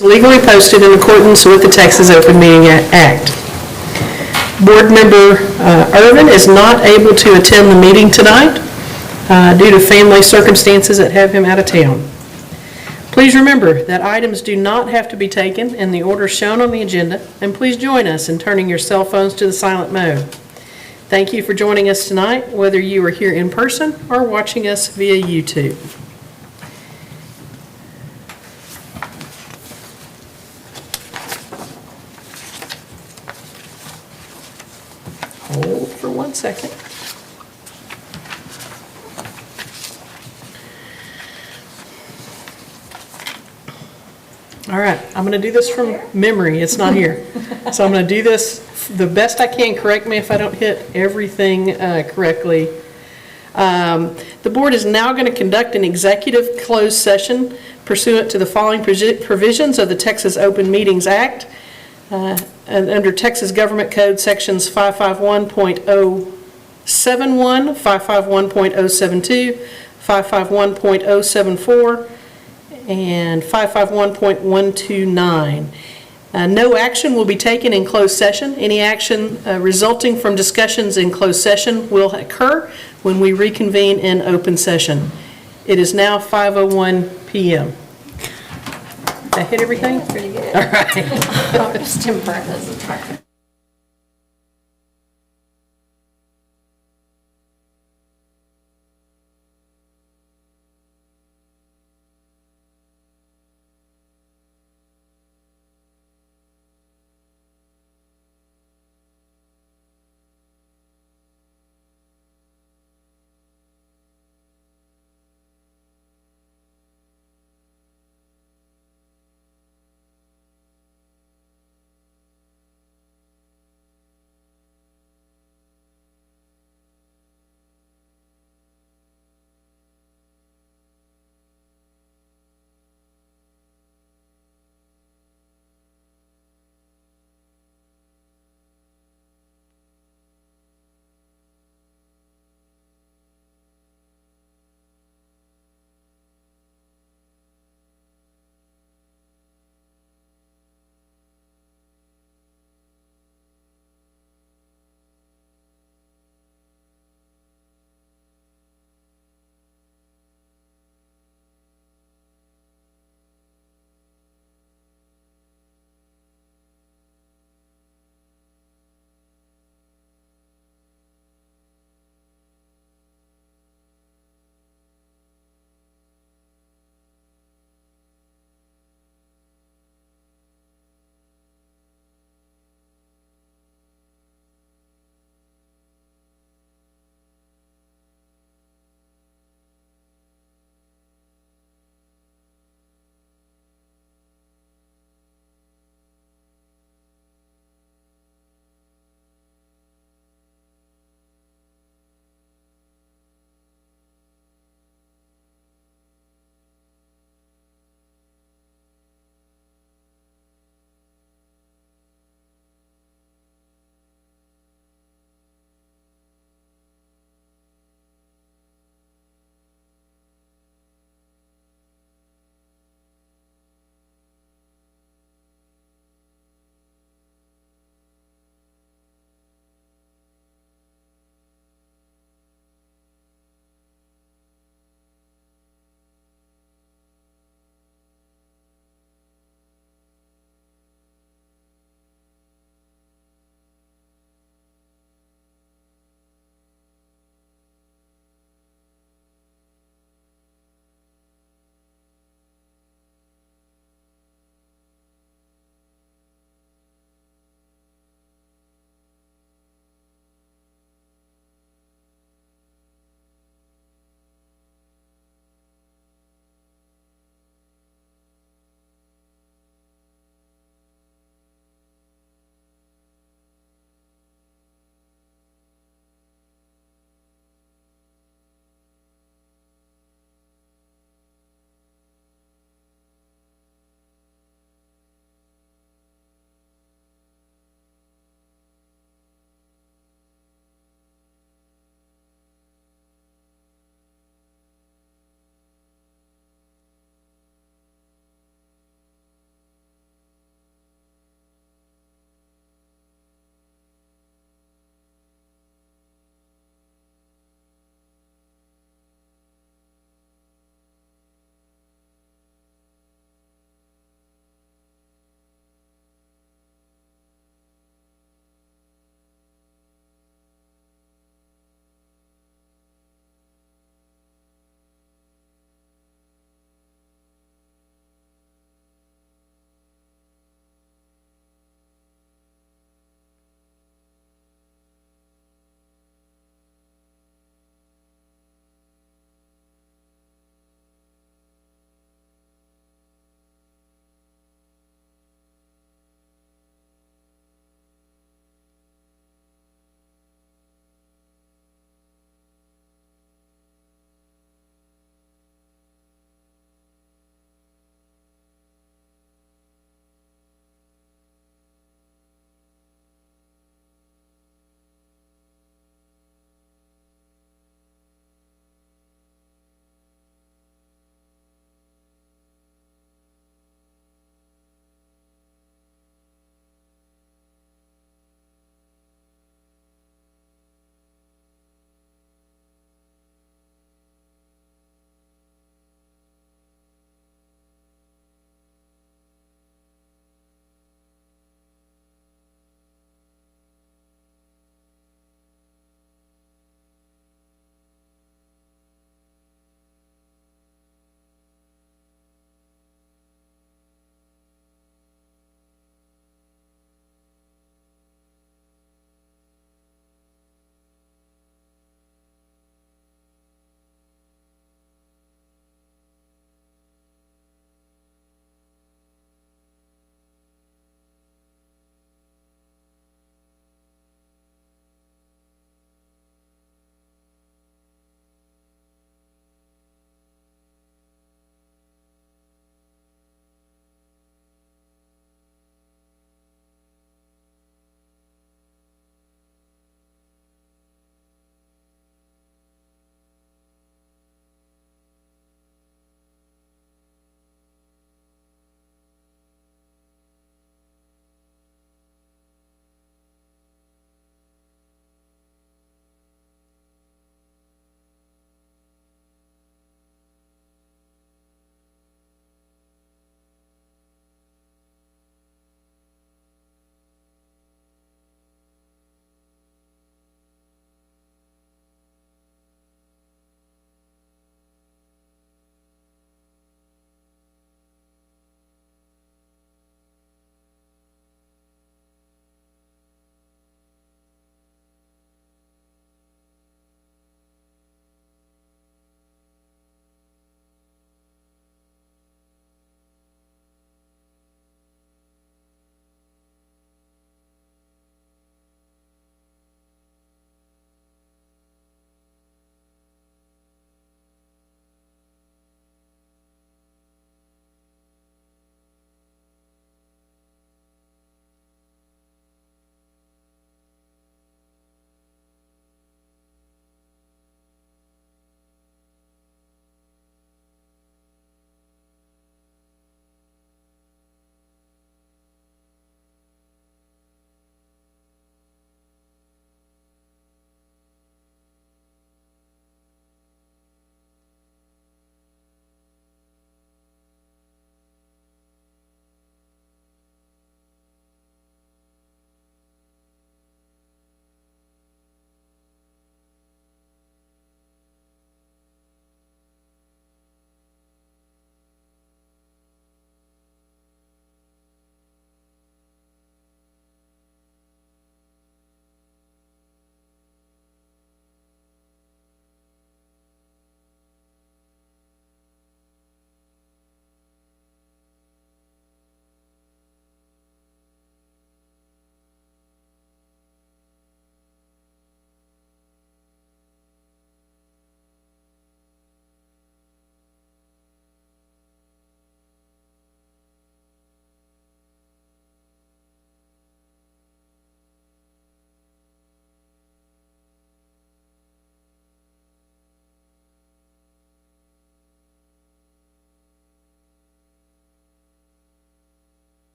legally posted in accordance with the Texas Open Meeting Act. Board member Irvin is not able to attend the meeting tonight due to family circumstances that have him out of town. Please remember that items do not have to be taken in the order shown on the agenda, and please join us in turning your cell phones to the silent mode. Thank you for joining us tonight, whether you are here in person or watching us via YouTube. Hold for 1 second. All right, I'm going to do this from memory. It's not here. So I'm going to do this the best I can. Correct me if I don't hit everything correctly. The board is now going to conduct an executive closed session pursuant to the following provisions of the Texas Open Meetings Act. And under Texas Government Code sections 551.071, 551.072, 551.074, and 551.129. No action will be taken in closed session. Any action resulting from discussions in closed session will occur when we reconvene in open session. It is now 5:01 p.m. Did I hit everything? That's pretty good. All right. Just temper this.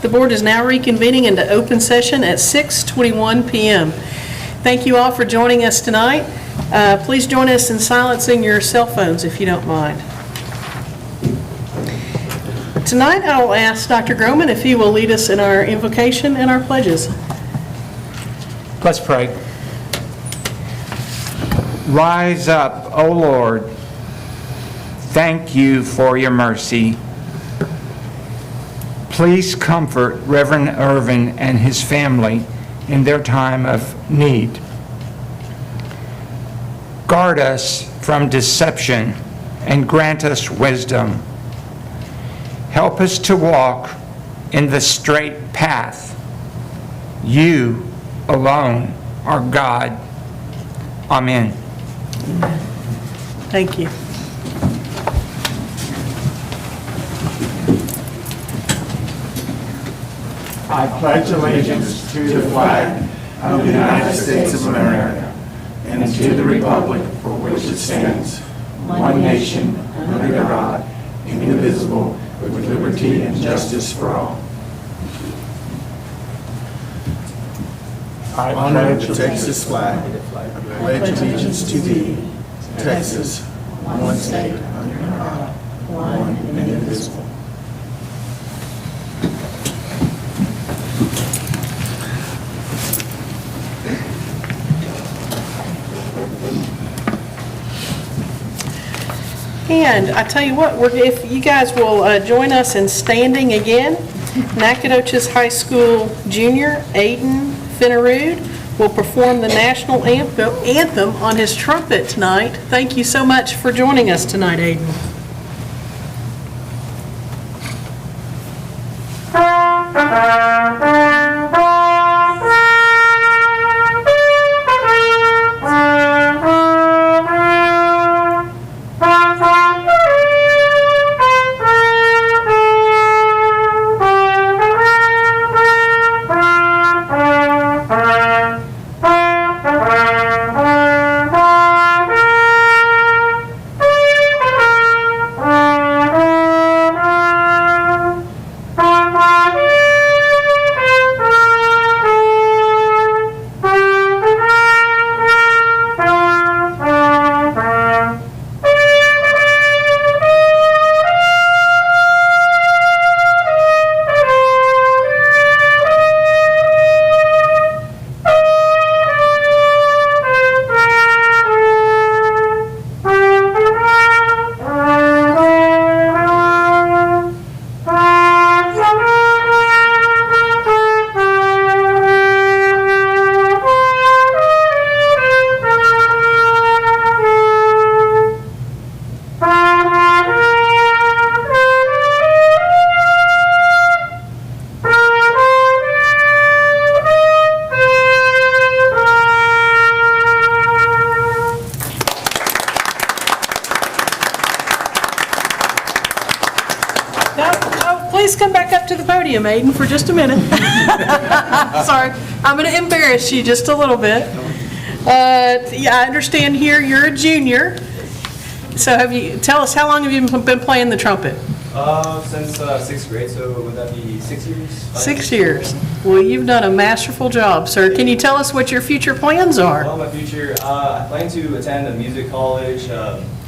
The board is now reconvening into open session at 6:21 p.m. Thank you all for joining us tonight. Please join us in silencing your cell phones if you don't mind. Tonight I will ask Dr. Groman if he will lead us in our invocation and our pledges. Let's pray. Rise up, O Lord. Thank you for your mercy. Please comfort Reverend Irvin and his family in their time of need. Guard us from deception and grant us wisdom. Help us to walk in the straight path. You alone are God. Amen. Thank you. I pledge allegiance to the flag of the United States of America and to the republic for which it stands, one nation, under God, indivisible, with liberty and justice for all. I pledge the Texas flag. I pledge allegiance to thee, Texas, one state, under God, one and indivisible. And I tell you what, if you guys will join us in standing again, Nacogdoches High School junior Aiden Finnerude will perform the national anthem on his trumpet tonight. Thank you so much for joining us tonight, Aiden. Please come back up to the podium, Aiden, for just a minute. Sorry, I'm going to embarrass you just a little bit. Yeah, I understand here you're a junior. So tell us, how long have you been playing the trumpet? Since 6th grade, so would that be 6 years? 6 years. Well, you've done a masterful job, sir. Can you tell us what your future plans are? Well, my future, I plan to attend a music college.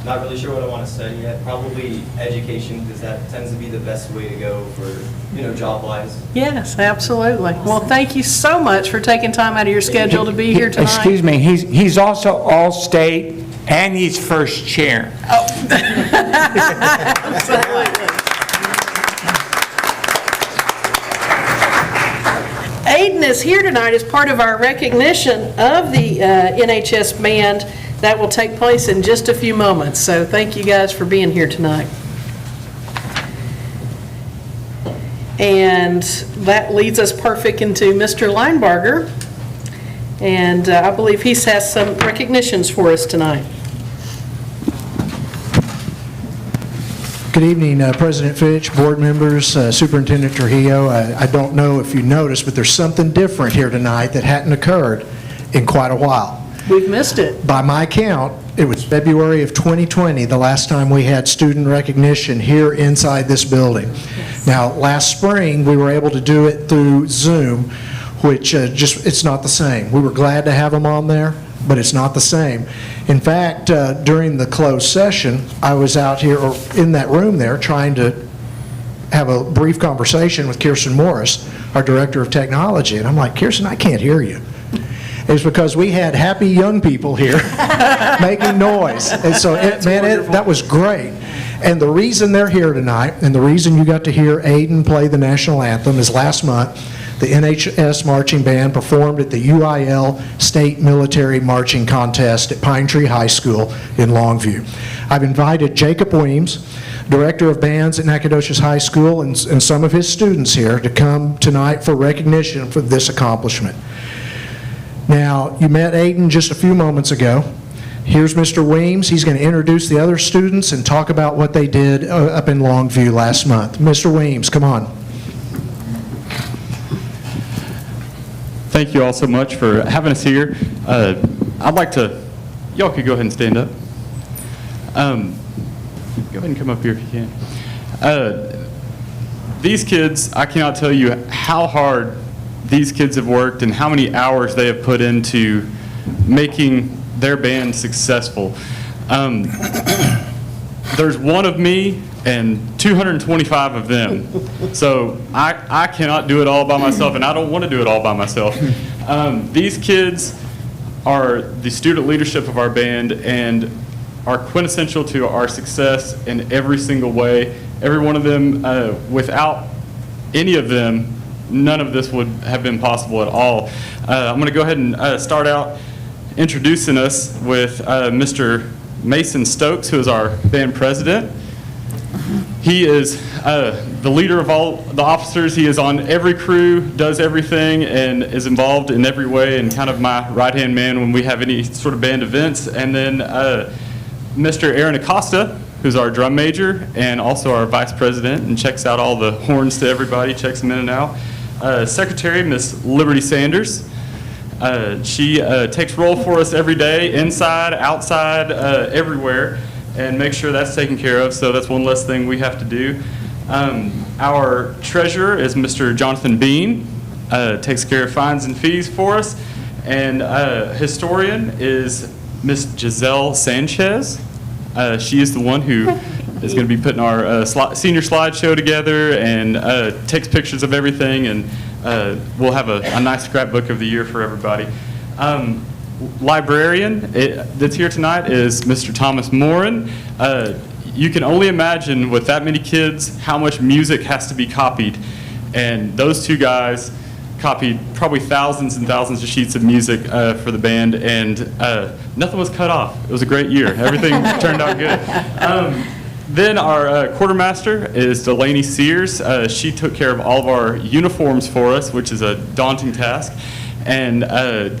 Not really sure what I want to study yet. Probably education, because that tends to be the best way to go for, job-wise. Yes, absolutely. Well, thank you so much for taking time out of your schedule to be here tonight. Excuse me, he's also All-State and he's first chair. Absolutely. Aiden is here tonight as part of our recognition of the NHS band that will take place in just a few moments. So thank you guys for being here tonight. And that leads us perfect into Mr. Linebarger. And I believe he has some recognitions for us tonight. Good evening, President Fitch, board members, Superintendent Trujillo. I don't know if you noticed, but there's something different here tonight that hadn't occurred in quite a while. We've missed it. By my count, it was February of 2020, the last time we had student recognition here inside this building. Now, last spring, we were able to do it through Zoom, which it's not the same. We were glad to have them on there, but it's not the same. In fact, during the closed session, I was out here, or in that room there, trying to have a brief conversation with Kirsten Morris, our Director of Technology, and I'm like, Kirsten, I can't hear you. It's because we had happy young people here making noise. And so, that was great. And the reason they're here tonight, and the reason you got to hear Aiden play the national anthem, is last month, the NHS Marching Band performed at the UIL State Military Marching Contest at Pine Tree High School in Longview. I've invited Jacob Weems, Director of Bands at Nacogdoches High School, and some of his students here to come tonight for recognition for this accomplishment. Now, you met Aiden just a few moments ago. Here's Mr. Weems. He's going to introduce the other students and talk about what they did up in Longview last month. Mr. Weems, come on. Thank you all so much for having us here. I'd like to, y'all could go ahead and stand up. Go ahead and come up here if you can. These kids, I cannot tell you how hard these kids have worked and how many hours they have put into making their band successful. There's one of me and 225 of them. So I cannot do it all by myself, and I don't want to do it all by myself. These kids are the student leadership of our band and are quintessential to our success in every single way. Every one of them, without any of them, none of this would have been possible at all. I'm going to go ahead and start out introducing us with Mr. Mason Stokes, who is our band president. He is the leader of all the officers. He is on every crew, does everything, and is involved in every way, and kind of my right-hand man when we have any sort of band events. And then Mr. Aaron Acosta, who's our drum major and also our vice president, and checks out all the horns to everybody, checks them in and out. Secretary, Miss Liberty Sanders. She takes roll for us every day, inside, outside, everywhere, and makes sure that's taken care of, so that's one less thing we have to do. Our treasurer is Mr. Jonathan Bean, takes care of fines and fees for us, and historian is Miss Giselle Sanchez. She is the one who is going to be putting our senior slideshow together and takes pictures of everything, and we'll have a nice scrapbook of the year for everybody. Librarian that's here tonight is Mr. Thomas Morin. You can only imagine with that many kids how much music has to be copied, and those two guys copied probably thousands and thousands of sheets of music for the band, and nothing was cut off. It was a great year. Everything turned out good. Then our quartermaster is Delaney Sears. She took care of all of our uniforms for us, which is a daunting task, and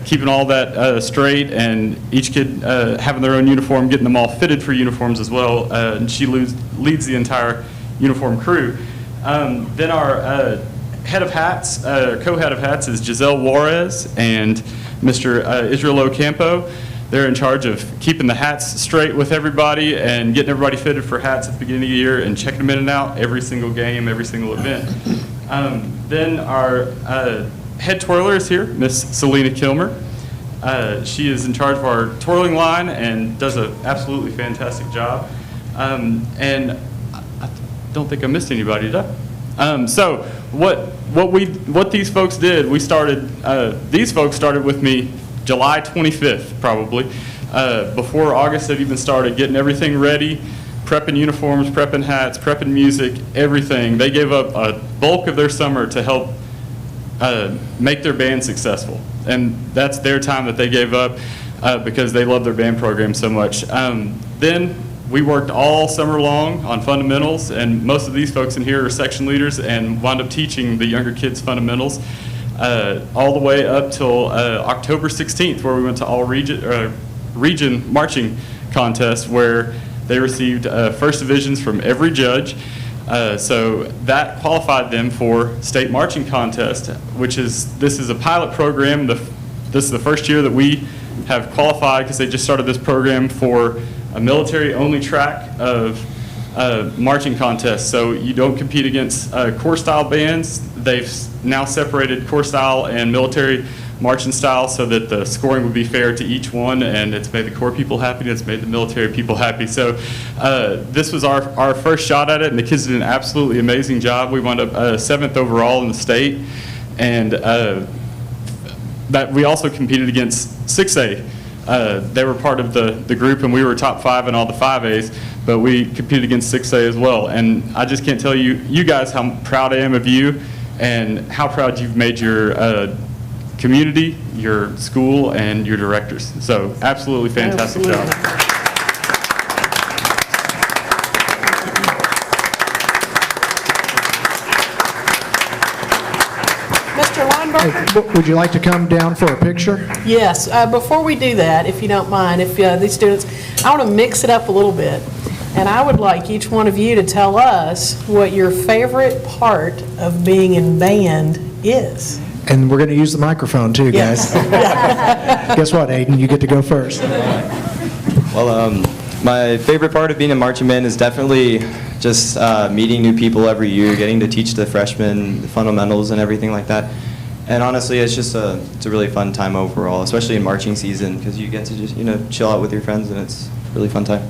keeping all that straight, and each kid having their own uniform, getting them all fitted for uniforms as well. And she leads the entire uniform crew. Then our head of hats, co-head of hats is Giselle Juarez and Mr. Israel Ocampo. They're in charge of keeping the hats straight with everybody and getting everybody fitted for hats at the beginning of the year and checking them in and out every single game, every single event. Then our head twirler is here, Miss Selena Kilmer. She is in charge of our twirling line and does an absolutely fantastic job. And I don't think I missed anybody, did I? So what these folks did, these folks started with me July 25th, probably, before August had even started, getting everything ready, prepping uniforms, prepping hats, prepping music, everything. They gave up a bulk of their summer to help make their band successful. And that's their time that they gave up because they love their band program so much. Then we worked all summer long on fundamentals, and most of these folks in here are section leaders and wound up teaching the younger kids fundamentals all the way up till October 16th, where we went to all region marching contest, where they received first divisions from every judge. So that qualified them for state marching contest, this is a pilot program. This is the first year that we have qualified because they just started this program for a military-only track of marching contest. So you don't compete against corps style bands. They've now separated corps style and military marching style so that the scoring would be fair to each one, and it's made the corps people happy and it's made the military people happy. So this was our first shot at it, and the kids did an absolutely amazing job. We wound up 7th overall in the state, and that we also competed against 6A. They were part of the group, and we were top 5 in all the 5As, but we competed against 6A as well. And I just can't tell you guys how proud I am of you and how proud you've made your community, your school, and your directors. So absolutely fantastic job. Mr. Lineberger? Would you like to come down for a picture? Yes, before we do that, if you don't mind, if these students, I want to mix it up a little bit, and I would like each one of you to tell us what your favorite part of being in band is. And we're going to use the microphone too, guys. Guess what, Aiden? You get to go first. Well, my favorite part of being in marching band is definitely just meeting new people every year, getting to teach the freshmen the fundamentals and everything like that. And honestly, it's just it's a really fun time overall, especially in marching season, because you get to just chill out with your friends, and it's a really fun time.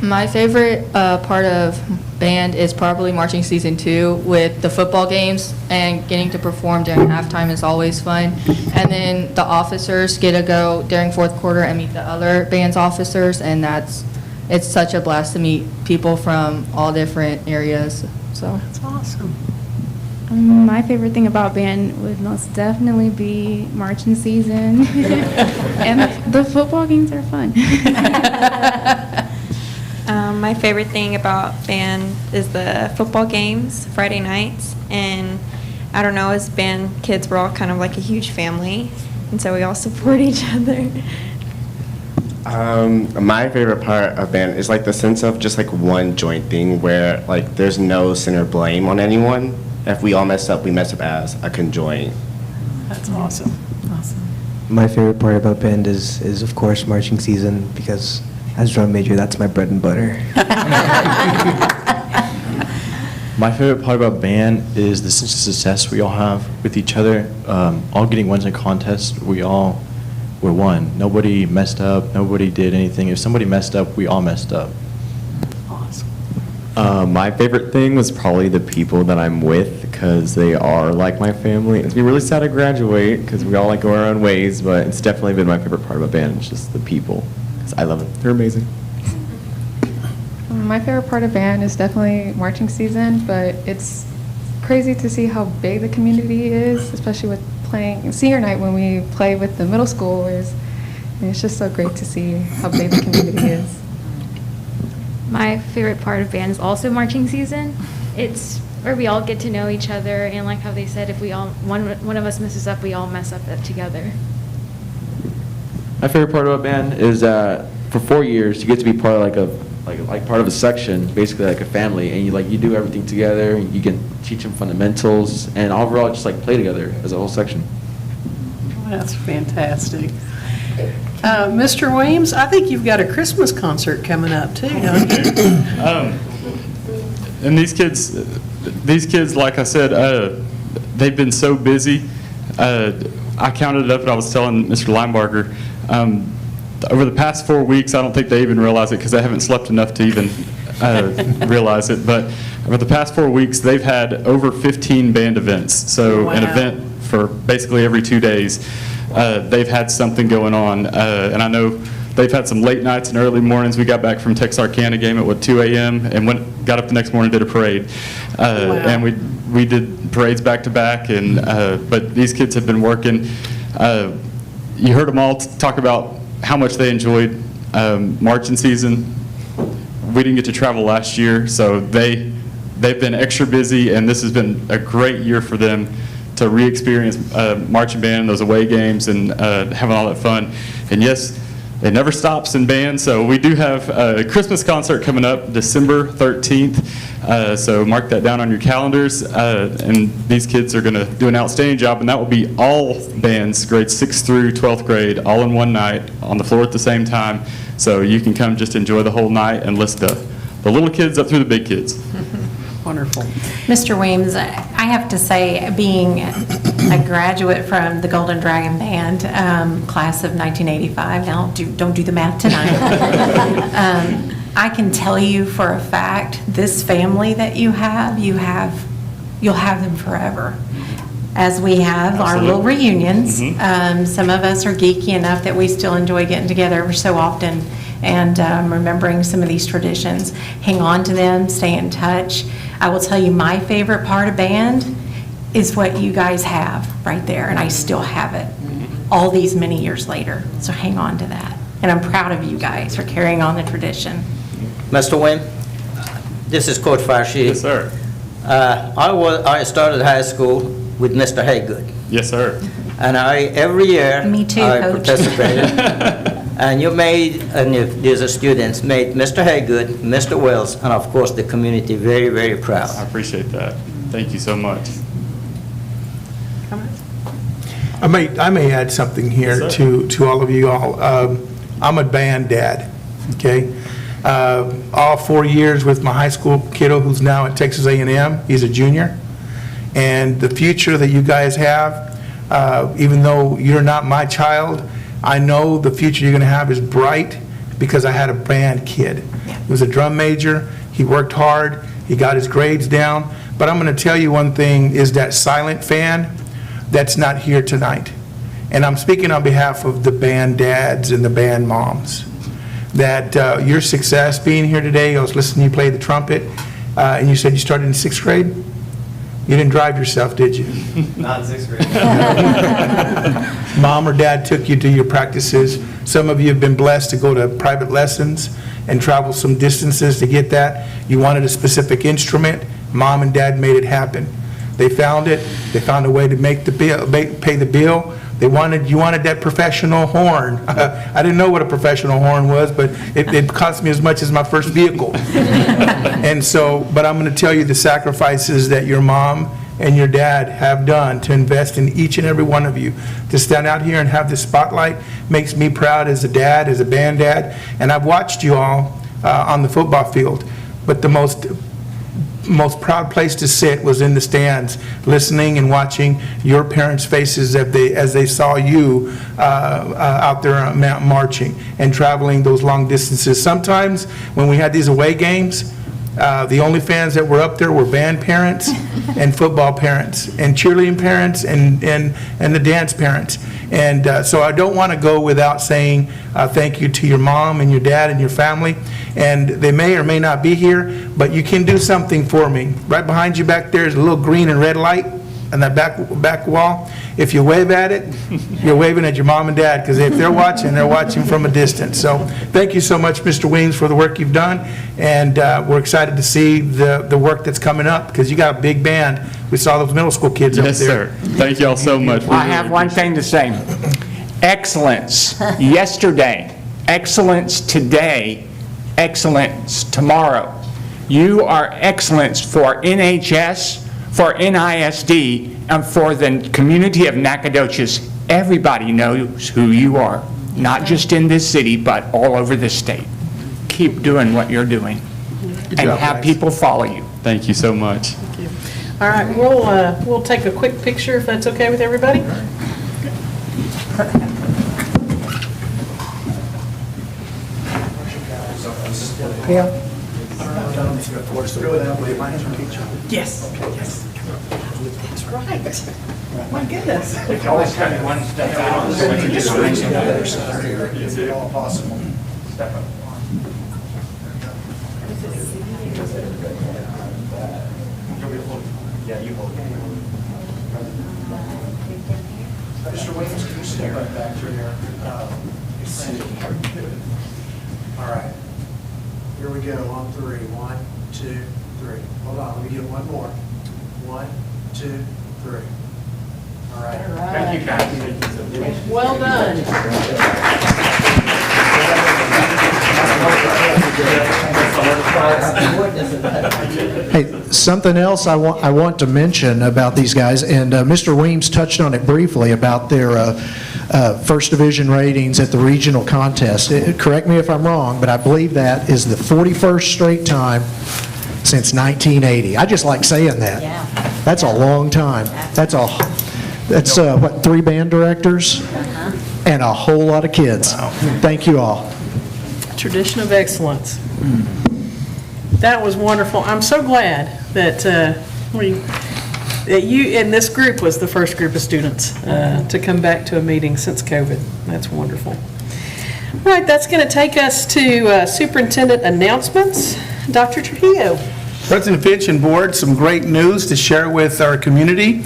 My favorite part of band is probably marching season 2 with the football games, and getting to perform during halftime is always fun. And then the officers get to go during fourth quarter and meet the other band's officers, and it's such a blast to meet people from all different areas. So That's awesome. My favorite thing about band would most definitely be marching season. And the football games are fun. My favorite thing about band is the football games, Friday nights, and I don't know, as band kids, we're all kind of like a huge family, and so we all support each other. My favorite part of band is like the sense of just like one joint thing where like there's no sin or blame on anyone. If we all mess up, we mess up as a conjoint. That's awesome. Awesome. My favorite part about band is of course marching season, because as drum major, that's my bread and butter. My favorite part about band is the sense of success we all have with each other. All getting wins in contests, we all were one. Nobody messed up, nobody did anything. If somebody messed up, we all messed up. Awesome. My favorite thing was probably the people that I'm with, because they are like my family. It's been really sad to graduate because we all like go our own ways, but it's definitely been my favorite part about band. It's just the people. I love them. They're amazing. My favorite part of band is definitely marching season, but it's crazy to see how big the community is, especially with playing senior night when we play with the middle schoolers. And it's just so great to see how big the community is. My favorite part of band is also marching season. It's where we all get to know each other, and like how they said, if one of us messes up, we all mess up together. My favorite part about band is for 4 years you get to be part of like part of a section, basically like a family, and you do everything together. And you can teach them fundamentals, and overall just like play together as a whole section. That's fantastic. Mr. Williams, I think you've got a Christmas concert coming up too, don't you? And these kids, like I said, they've been so busy. I counted it up, and I was telling Mr. Linebarger, over the past 4 weeks, I don't think they even realize it because they haven't slept enough to even realize it, but over the past 4 weeks, they've had over 15 band events. So an event for basically every 2 days. They've had something going on, and I know they've had some late nights and early mornings. We got back from Texarkana game at 2 a.m. and got up the next morning and did a parade. And we did parades back to back, and but these kids have been working. You heard them all talk about how much they enjoyed marching season. We didn't get to travel last year, so they've been extra busy, and this has been a great year for them to re-experience marching band and those away games and having all that fun. And yes, it never stops in band. So we do have a Christmas concert coming up December 13th. So mark that down on your calendars. And these kids are going to do an outstanding job. And that will be all bands, grades 6th through 12th grade, all in one night on the floor at the same time. So you can come just enjoy the whole night and listen to the little kids up through the big kids. Wonderful. Mr. Weems, I have to say, being a graduate from the Golden Dragon Band, class of 1985, now don't do the math tonight, I can tell you for a fact, this family that you'll have them forever. As we have our little reunions. Some of us are geeky enough that we still enjoy getting together every so often and remembering some of these traditions. Hang on to them, stay in touch. I will tell you, my favorite part of band is what you guys have right there, and I still have it all these many years later. So hang on to that. And I'm proud of you guys for carrying on the tradition. Mr. Wynn, this is Coach Farshi. Yes, sir. I started high school with Mr. Haygood. Yes, sir. And every year Me too, I Coach. participated. And you made, and these are students, made Mr. Haygood, Mr. Wells, and of course the community very, very proud. I appreciate that. Thank you so much. I may add something here Yes, sir. to all of you all. I'm a band dad, okay? All 4 years with my high school kiddo who's now at Texas A&M. He's a junior. And the future that you guys have, even though you're not my child, I know the future you're going to have is bright because I had a band kid. He was a drum major. He worked hard. He got his grades down. But I'm going to tell you one thing, is that silent fan that's not here tonight. And I'm speaking on behalf of the band dads and the band moms. That your success being here today, I was listening to you play the trumpet, and you said you started in 6th grade? You didn't drive yourself, did you? Not in 6th grade. Mom or dad took you to your practices. Some of you have been blessed to go to private lessons and travel some distances to get that. You wanted a specific instrument. Mom and dad made it happen. They found it. They found a way to make the bill, pay the bill. You wanted that professional horn. I didn't know what a professional horn was, but it cost me as much as my first vehicle. And so, but I'm going to tell you the sacrifices that your mom and your dad have done to invest in each and every one of you. To stand out here and have this spotlight makes me proud as a dad, as a band dad. And I've watched you all on the football field, but the most proud place to sit was in the stands, listening and watching your parents' faces as they saw you out there marching and traveling those long distances. Sometimes when we had these away games, the only fans that were up there were band parents and football parents and cheerleading parents and the dance parents. And so I don't want to go without saying thank you to your mom and your dad and your family. And they may or may not be here, but you can do something for me. Right behind you back there is a little green and red light on that back wall. If you wave at it, you're waving at your mom and dad, because if they're watching from a distance. So thank you so much, Mr. Weems, for the work you've done. And we're excited to see the work that's coming up, because you got a big band. We saw those middle school kids up there. Yes, sir. Thank you all so much. I have one thing to say. Excellence yesterday, excellence today, excellence tomorrow. You are excellence for NHS, for NISD, and for the community of Nacogdoches. Everybody knows who you are, not just in this city, but all over the state. Keep doing what you're doing, and have people follow you. Thank you so much. All right, we'll take a quick picture if that's okay with everybody. Yeah. Yes. Yes. That's right. My goodness. Always kind of one step out, so we can just bring some others. If all possible. Step up. Yeah, you hold it. Mr. Williams, can you step right back through there? All right. Here we go on 3. 1, 2, 3. Hold on, let me get one more. 1, 2, 3. All right. Thank you, guys. Well done. Hey, something else I want to mention about these guys, and Mr. Weems touched on it briefly about their first division ratings at the regional contest. Correct me if I'm wrong, but I believe that is the 41st straight time since 1980. I just like saying that. Yeah. That's a long time. That's what, 3 band directors? And a whole lot of kids. Thank you all. Tradition of excellence. That was wonderful. I'm so glad that that you and this group was the first group of students to come back to a meeting since COVID. That's wonderful. All right, that's going to take us to Superintendent Announcements. Dr. Trujillo. President Finch and Board, some great news to share with our community.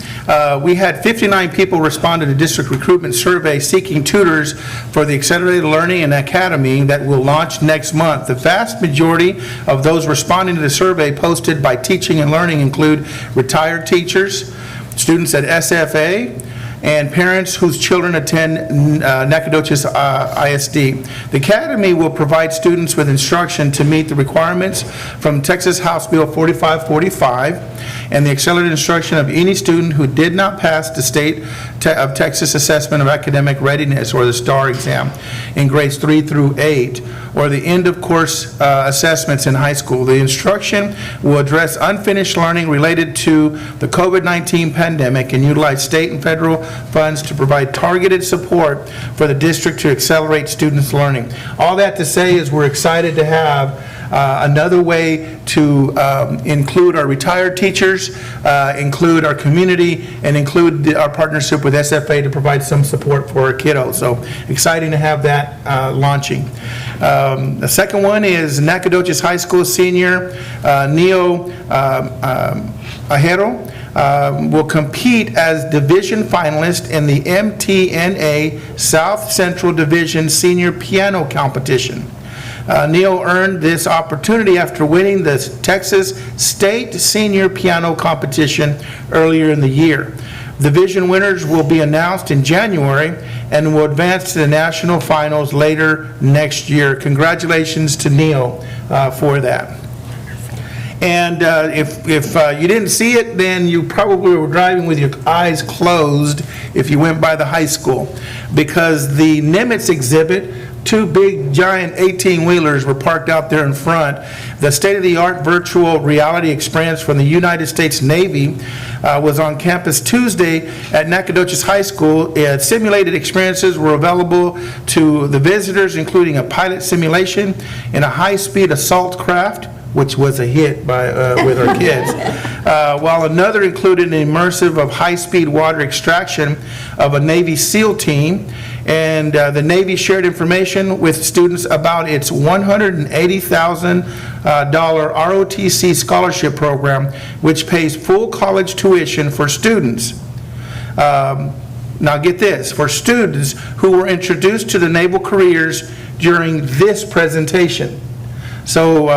We had 59 people respond to the district recruitment survey seeking tutors for the Accelerated Learning and Academy that will launch next month. The vast majority of those responding to the survey posted by Teaching and Learning include retired teachers, students at SFA, and parents whose children attend Nacogdoches ISD. The Academy will provide students with instruction to meet the requirements from Texas House Bill 4545 and the accelerated instruction of any student who did not pass the State of Texas Assessment of Academic Readiness, or the STAR exam, in grades 3 through 8, or the end-of-course assessments in high school. The instruction will address unfinished learning related to the COVID-19 pandemic and utilize state and federal funds to provide targeted support for the district to accelerate students' learning. All that to say is we're excited to have another way to include our retired teachers, include our community, and include our partnership with SFA to provide some support for our kiddos. So exciting to have that launching. The second one is Nacogdoches High School senior Neo Ajero will compete as division finalist in the MTNA South Central Division Senior Piano Competition. Neo earned this opportunity after winning the Texas State Senior Piano Competition earlier in the year. Division winners will be announced in January and will advance to the national finals later next year. Congratulations to Neo for that. And if you didn't see it, then you probably were driving with your eyes closed if you went by the high school, because the Nimitz exhibit, 2 big giant 18-wheelers were parked out there in front. The state-of-the-art virtual reality experience from the United States Navy was on campus Tuesday at Nacogdoches High School. Simulated experiences were available to the visitors, including a pilot simulation in a high-speed assault craft, which was a hit with our kids, while another included an immersive of high-speed water extraction of a Navy SEAL team. And the Navy shared information with students about its $180,000 ROTC scholarship program, which pays full college tuition for students. Now get this, for students who were introduced to the naval careers during this presentation. So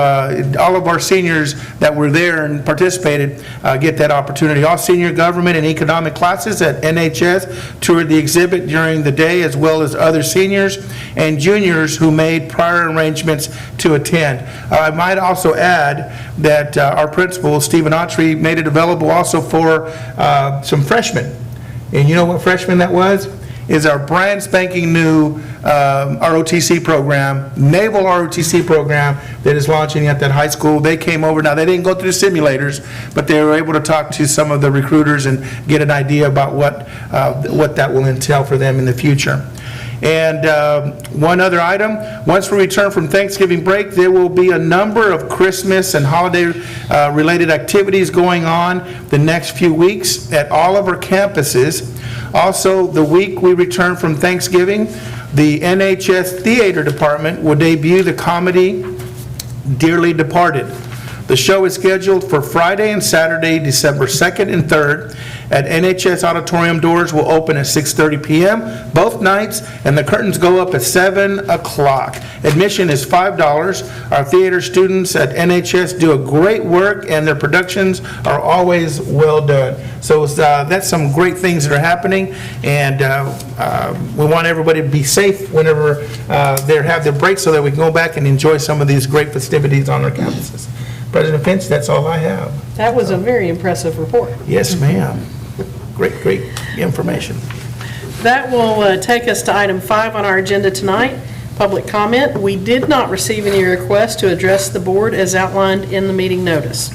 all of our seniors that were there and participated get that opportunity. All senior government and economic classes at NHS toured the exhibit during the day, as well as other seniors and juniors who made prior arrangements to attend. I might also add that our principal, Stephen Autry, made it available also for some freshmen. And you know what freshman that was? Is our brand spanking new ROTC program, Naval ROTC program that is launching at that high school. They came over. Now, they didn't go through the simulators, but they were able to talk to some of the recruiters and get an idea about what that will entail for them in the future. And one other item, once we return from Thanksgiving break, there will be a number of Christmas and holiday-related activities going on the next few weeks at all of our campuses. Also, the week we return from Thanksgiving, the NHS Theater Department will debut the comedy Dearly Departed. The show is scheduled for Friday and Saturday, December 2nd and 3rd at NHS Auditorium. Doors will open at 6:30 p.m. both nights, and the curtains go up at 7 o'clock. Admission is $5. Our theater students at NHS do a great work, and their productions are always well done. So that's some great things that are happening, and we want everybody to be safe whenever they have their break so that we can go back and enjoy some of these great festivities on our campuses. President Finch, that's all I have. That was a very impressive report. Yes, ma'am. Great information. That will take us to item 5 on our agenda tonight, public comment. We did not receive any requests to address the board as outlined in the meeting notice.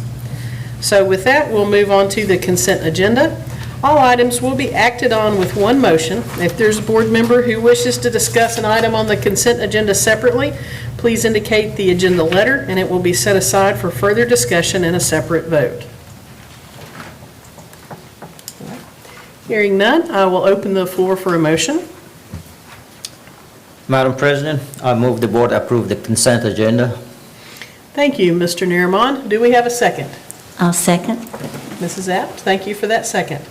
So with that, we'll move on to the consent agenda. All items will be acted on with one motion. If there's a board member who wishes to discuss an item on the consent agenda separately, please indicate the agenda letter, and it will be set aside for further discussion and a separate vote. Hearing none, I will open the floor for a motion. Madam President, I move the board approve the consent agenda. Thank you, Mr. Neermond. Do we have a second? I'll second. Mrs. Apt, thank you for that second.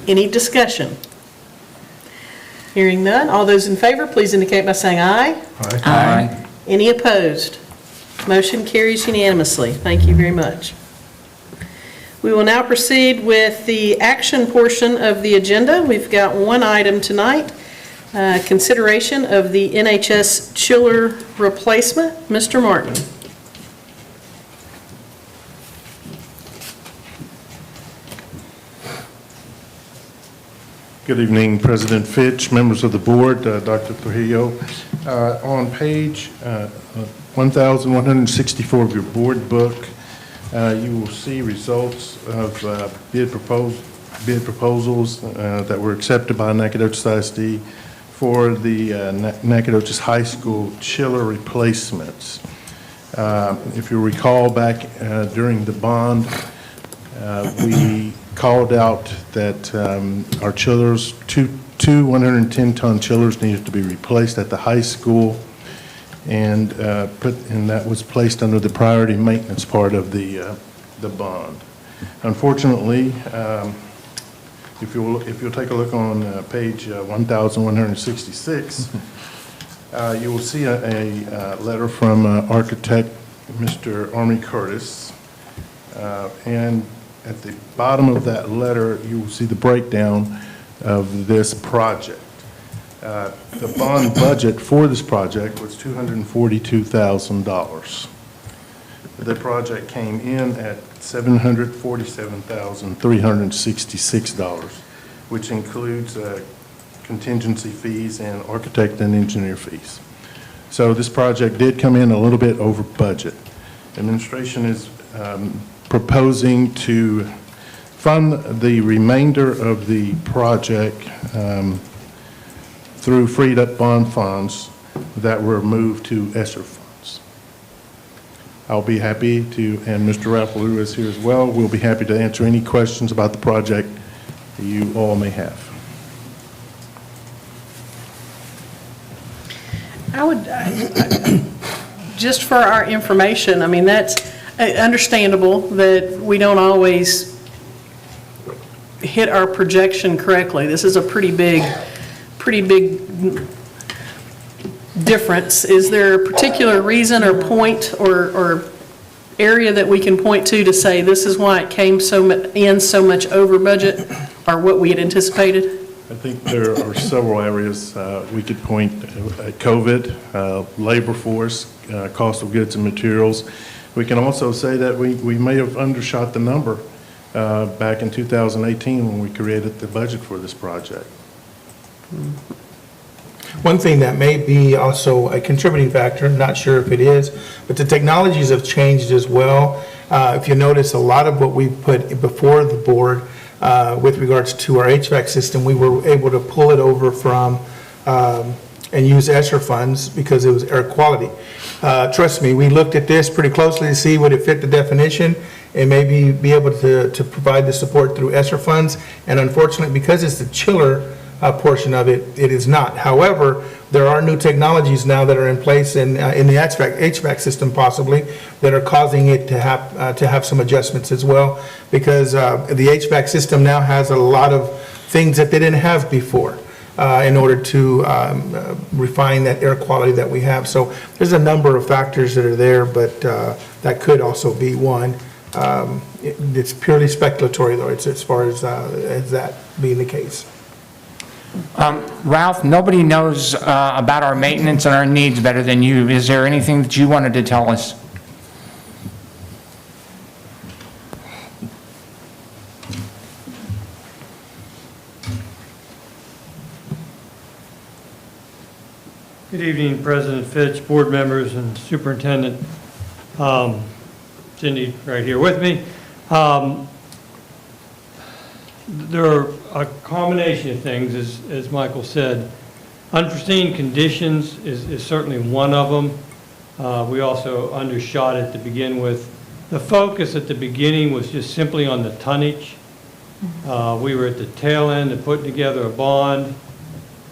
Any discussion? Hearing none, all those in favor, please indicate by saying aye. Aye. Any opposed? Motion carries unanimously. Thank you very much. We will now proceed with the action portion of the agenda. We've got one item tonight, consideration of the NHS chiller replacement. Mr. Martin. Good evening, President Fitch, members of the board, Dr. Trujillo. On page 1164 of your board book, you will see results of bid proposals that were accepted by Nacogdoches ISD for the Nacogdoches High School chiller replacements. If you recall back during the bond, we called out that our chillers, two 110-ton chillers needed to be replaced at the high school, and that was placed under the priority maintenance part of the bond. Unfortunately, if you'll take a look on page 1166, you will see a letter from architect Mr. Army Curtis, and at the bottom of that letter, you will see the breakdown of this project. The bond budget for this project was $242,000. The project came in at $747,366, which includes contingency fees and architect and engineer fees. So this project did come in a little bit over budget. Administration is proposing to fund the remainder of the project through freed up bond funds that were moved to ESSER funds. I'll be happy to, and Mr. Raffalou is here as well, we'll be happy to answer any questions about the project that you all may have. I would, just for our information, I mean, that's understandable that we don't always hit our projection correctly. This is a pretty big difference. Is there a particular reason or point or area that we can point to say this is why it came in so much over budget or what we had anticipated? I think there are several areas we could point at: COVID, labor force, cost of goods and materials. We can also say that we may have undershot the number back in 2018 when we created the budget for this project. One thing that may be also a contributing factor, not sure if it is, but the technologies have changed as well. If you notice, a lot of what we put before the board with regards to our HVAC system, we were able to pull it over from and use ESSER funds because it was air quality. Trust me, we looked at this pretty closely to see would it fit the definition and maybe be able to provide the support through ESSER funds. And unfortunately, because it's the chiller portion of it, it is not. However, there are new technologies now that are in place in the HVAC system possibly that are causing it to have some adjustments as well, because the HVAC system now has a lot of things that they didn't have before in order to refine that air quality that we have. So there's a number of factors that are there, but that could also be one. It's purely speculatory, though, it's as far as that being the case. Ralph, nobody knows about our maintenance and our needs better than you. Is there anything that you wanted to tell us? Good evening, President Fitch, board members, and Superintendent. Cindy right here with me. There are a combination of things, as Michael said. Unforeseen conditions is certainly one of them. We also undershot it to begin with. The focus at the beginning was just simply on the tonnage. We were at the tail end of putting together a bond,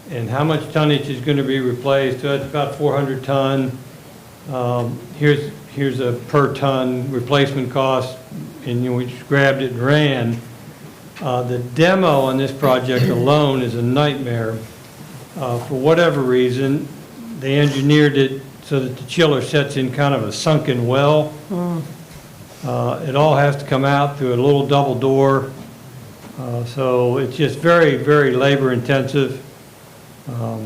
and how much tonnage is going to be replaced. So that's about 400 ton. Here's a per ton replacement cost, and we just grabbed it and ran. The demo on this project alone is a nightmare. For whatever reason, they engineered it so that the chiller sets in kind of a sunken well. It all has to come out through a little double door. So it's just very, very labor intensive. Let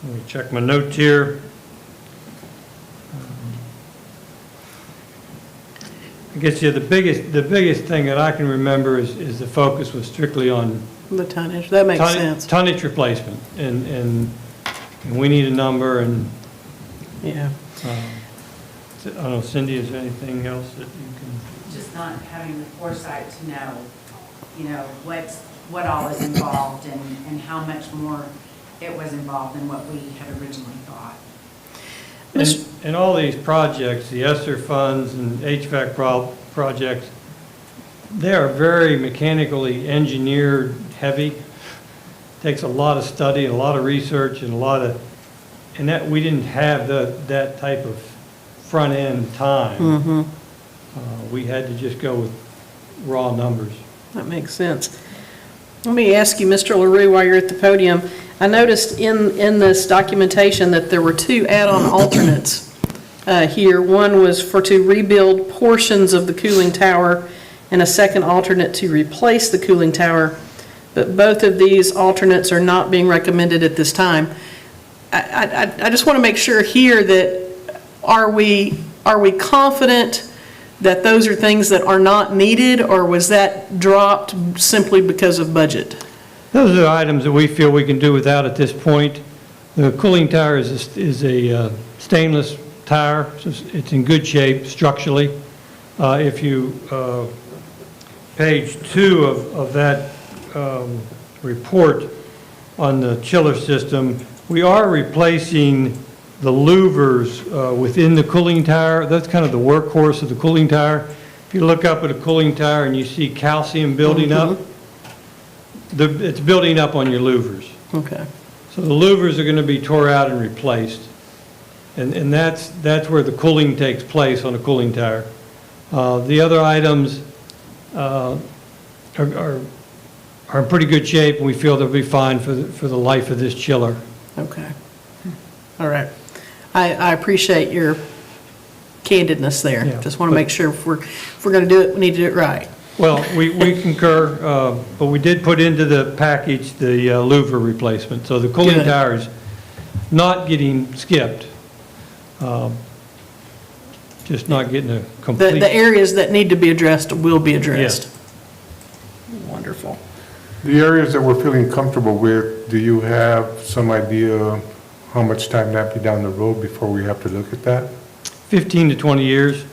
me check my notes here. I guess, yeah, the biggest thing that I can remember is the focus was strictly on The tonnage, that makes sense. tonnage replacement, and we need a number, and Yeah. I don't know, Cindy, is there anything else that you can? Just not having the foresight to know, what all is involved and how much more it was involved than what we had originally thought. And all these projects, the ESSER funds and HVAC projects, they are very mechanically engineered heavy. Takes a lot of study and a lot of research and that we didn't have that type of front end time. We had to just go with raw numbers. That makes sense. Let me ask you, Mr. LaRue, while you're at the podium, I noticed in this documentation that there were 2 add-on alternates here. One was to rebuild portions of the cooling tower, and a second alternate to replace the cooling tower. But both of these alternates are not being recommended at this time. I just want to make sure here that are we confident that those are things that are not needed, or was that dropped simply because of budget? Those are items that we feel we can do without at this point. The cooling tower is a stainless tower. So it's in good shape structurally. If you, page 2 of that report on the chiller system, we are replacing the louvers within the cooling tower. That's kind of the workhorse of the cooling tower. If you look up at a cooling tower and you see calcium building up, it's building up on your louvers. Okay. So the louvers are going to be tore out and replaced. And that's where the cooling takes place on a cooling tower. The other items are in pretty good shape, and we feel they'll be fine for the life of this chiller. Okay. All right. I appreciate your candidness there. Yeah, Just want to make sure if we're going to do it, we need to do it right. Well, we concur, but we did put into the package the louver replacement. So the cooling Good. tower is not getting skipped, just not getting a complete. The areas that need to be addressed will be addressed. Wonderful. The areas that we're feeling comfortable with, do you have some idea how much time that be down the road before we have to look at that? 15 to 20 years,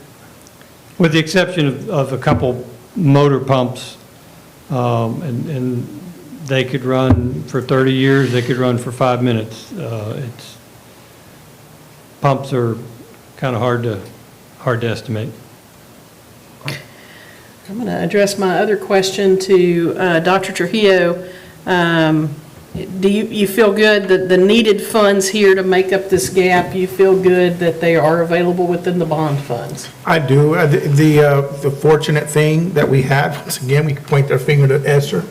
with the exception of a couple motor pumps, and they could run for 30 years, they could run for 5 minutes. Pumps are kind of hard to estimate. I'm going to address my other question to Dr. Trujillo. Do you feel good that the needed funds here to make up this gap, you feel good that they are available within the bond funds? I do. The fortunate thing that we have, once again, we can point our finger to Esther.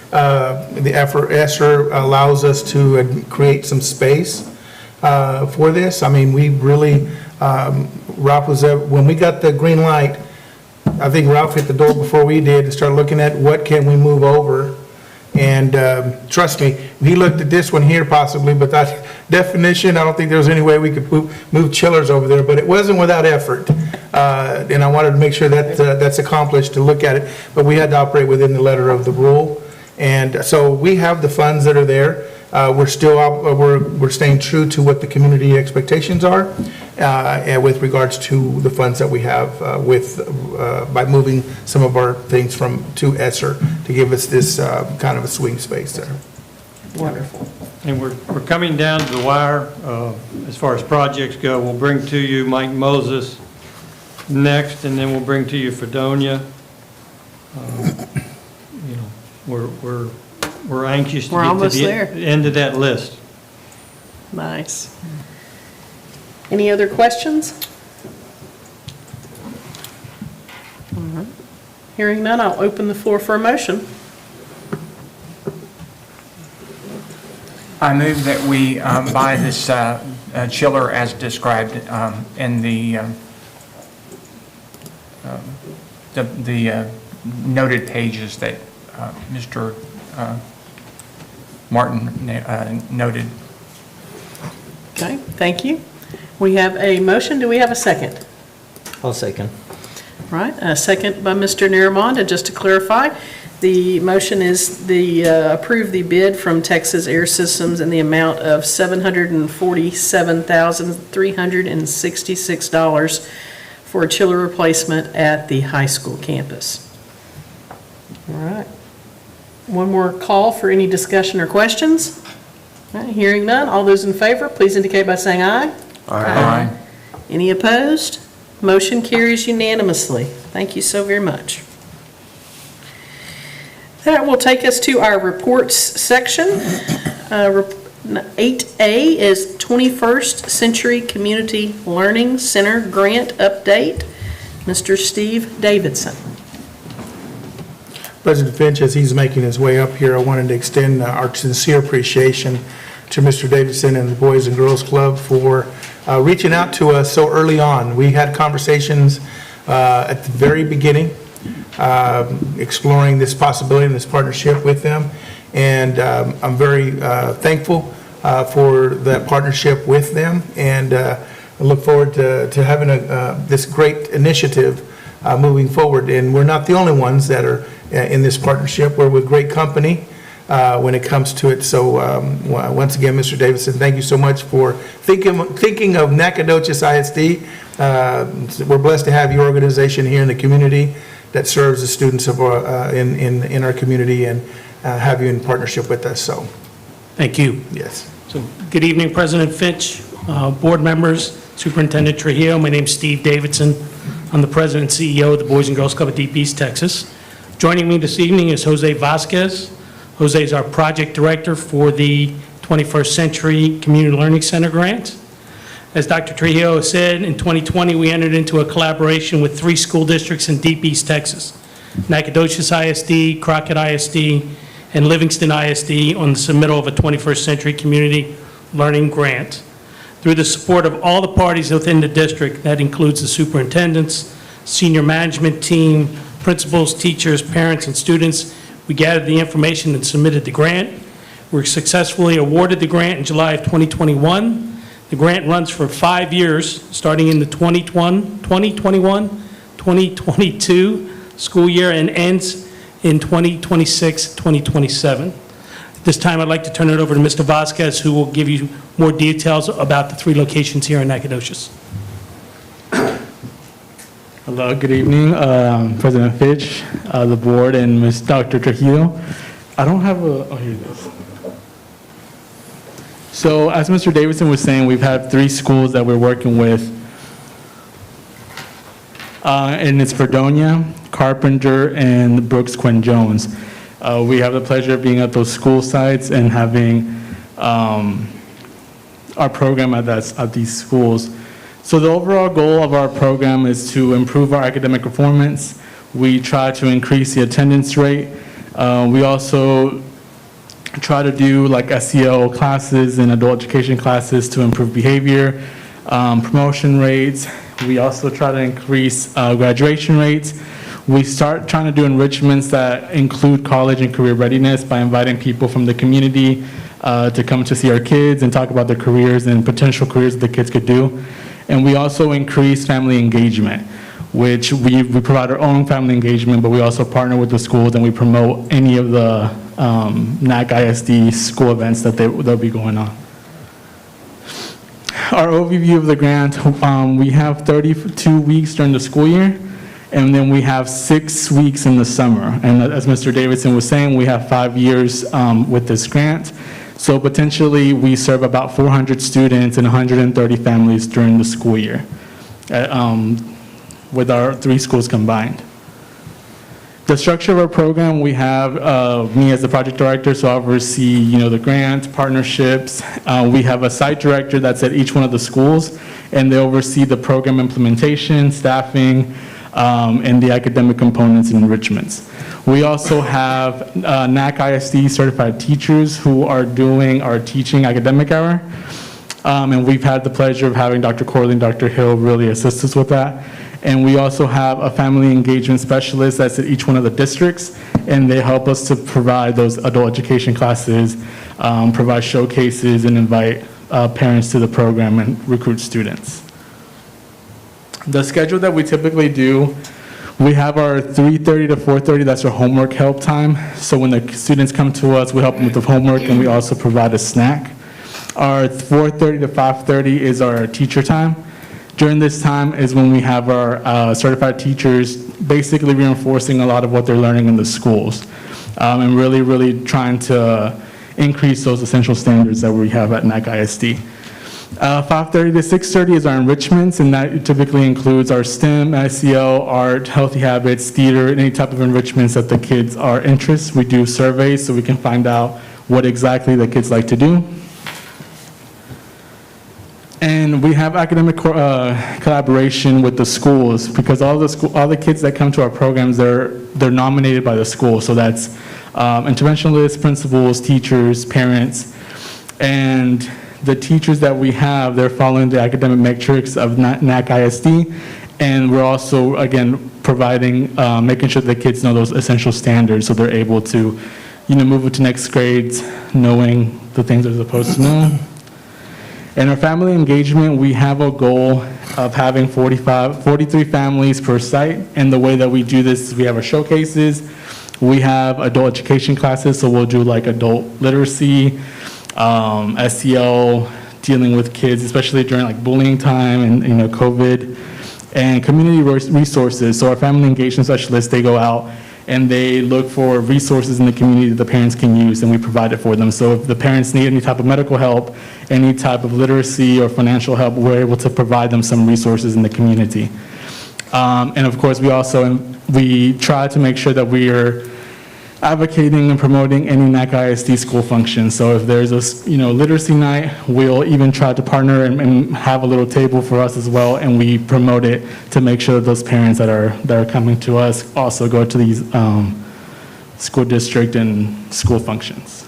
The effort, Esther allows us to create some space for this. I mean, we really, Ralph was there, when we got the green light, I think Ralph hit the door before we did to start looking at what can we move over. And trust me, he looked at this one here possibly, but that definition, I don't think there was any way we could move chillers over there, but it wasn't without effort. And I wanted to make sure that that's accomplished to look at it, but we had to operate within the letter of the rule. And so we have the funds that are there. We're still, we're staying true to what the community expectations are and with regards to the funds that we have by moving some of our things to ESSER to give us this kind of a swing space there. Wonderful. And we're coming down to the wire as far as projects go. We'll bring to you Mike Moses next, and then we'll bring to you Fredonia. You know, we're anxious to get to the end of that list. Nice. Any other questions? All right. Hearing none, I'll open the floor for a motion. I move that we buy this chiller as described in the noted pages that Mr. Martin noted. Okay, thank you. We have a motion. Do we have a second? I'll second. All right, a second by Mr. Naramond. And just to clarify, the motion is approve the bid from Texas Air Systems in the amount of $747,366 for a chiller replacement at the high school campus. All right. One more call for any discussion or questions. All right, hearing none, all those in favor, please indicate by saying aye. Aye. Any opposed? Motion carries unanimously. Thank you so very much. That will take us to our reports section. 8A is 21st Century Community Learning Center Grant Update. Mr. Steve Davidson. President Finch, as he's making his way up here, I wanted to extend our sincere appreciation to Mr. Davidson and the Boys and Girls Club for reaching out to us so early on. We had conversations at the very beginning, exploring this possibility and this partnership with them. And I'm very thankful for that partnership with them. And I look forward to having this great initiative moving forward. And we're not the only ones that are in this partnership. We're with great company when it comes to it. So once again, Mr. Davidson, thank you so much for thinking of Nacogdoches ISD. We're blessed to have your organization here in the community that serves the students of in our community and have you in partnership with us. So thank you. Yes. So good evening, President Finch, board members, Superintendent Trujillo. My name's Steve Davidson. I'm the president and CEO of the Boys and Girls Club of Deep East, Texas. Joining me this evening is Jose Vasquez. Jose is our project director for the 21st Century Community Learning Center grant. As Dr. Trujillo said, in 2020 we entered into a collaboration with 3 school districts in Deep East, Texas: Nacogdoches ISD, Crockett ISD, and Livingston ISD on the submittal of a 21st Century Community Learning Grant. Through the support of all the parties within the district, that includes the superintendents, senior management team, principals, teachers, parents, and students, we gathered the information and submitted the grant. We were successfully awarded the grant in July of 2021. The grant runs for 5 years, starting in the 2021-2022 school year and ends in 2026-2027. This time, I'd like to turn it over to Mr. Vasquez, who will give you more details about the 3 locations here in Nacogdoches. Hello, good evening, President Fitch, the board, and Ms. Dr. Trujillo. I don't have a, oh, here it is. So as Mr. Davidson was saying, we've had 3 schools that we're working with. and it's Fredonia, Carpenter, and Brooks Quinn Jones. We have the pleasure of being at those school sites and having our program at these schools. So the overall goal of our program is to improve our academic performance. We try to increase the attendance rate. We also try to do like SEL classes and adult education classes to improve behavior, promotion rates. We also try to increase graduation rates. We start trying to do enrichments that include college and career readiness by inviting people from the community to come to see our kids and talk about their careers and potential careers that the kids could do. And we also increase family engagement, which we provide our own family engagement, but we also partner with the schools and we promote any of the NAC ISD school events that they'll be going on. Our overview of the grant, we have 32 weeks during the school year, and then we have 6 weeks in the summer. And as Mr. Davidson was saying, we have 5 years with this grant. So potentially, we serve about 400 students and 130 families during the school year, with our 3 schools combined. The structure of our program, we have me as the project director, so I oversee, the grant, partnerships. We have a site director that's at each one of the schools, and they oversee the program implementation, staffing, and the academic components and enrichments. We also have NAC ISD certified teachers who are doing our teaching academic hour. And we've had the pleasure of having Dr. Corley and Dr. Hill really assist us with that. And we also have a family engagement specialist that's at each one of the districts, and they help us to provide those adult education classes, provide showcases, and invite parents to the program and recruit students. The schedule that we typically do, we have our 3:30 to 4:30, that's our homework help time. So when the students come to us, we help them with the homework, and we also provide a snack. Our 4:30 to 5:30 is our teacher time. During this time is when we have our certified teachers basically reinforcing a lot of what they're learning in the schools, and really trying to increase those essential standards that we have at NAC ISD. 5:30 to 6:30 is our enrichments, and that typically includes our STEM, SEL, art, healthy habits, theater, and any type of enrichments that the kids are interested. We do surveys so we can find out what exactly the kids like to do. And we have academic collaboration with the schools, because all the kids that come to our programs, they're nominated by the school. So that's interventionalists, principals, teachers, parents, and the teachers that we have, they're following the academic metrics of NAC ISD, and we're also, again, providing, making sure the kids know those essential standards so they're able to, move into next grades knowing the things they're supposed to know. In our family engagement, we have a goal of having 43 families per site, and the way that we do this is we have our showcases, we have adult education classes, so we'll do like adult literacy, SEL, dealing with kids, especially during like bullying time and COVID, and community resources. So our family engagement specialists, they go out and they look for resources in the community that the parents can use, and we provide it for them. So if the parents need any type of medical help, any type of literacy or financial help, we're able to provide them some resources in the community. And of course, we try to make sure that we are advocating and promoting any NAC ISD school function. So if there's a literacy night, we'll even try to partner and have a little table for us as well, and we promote it to make sure that those parents that are coming to us also go to these school district and school functions.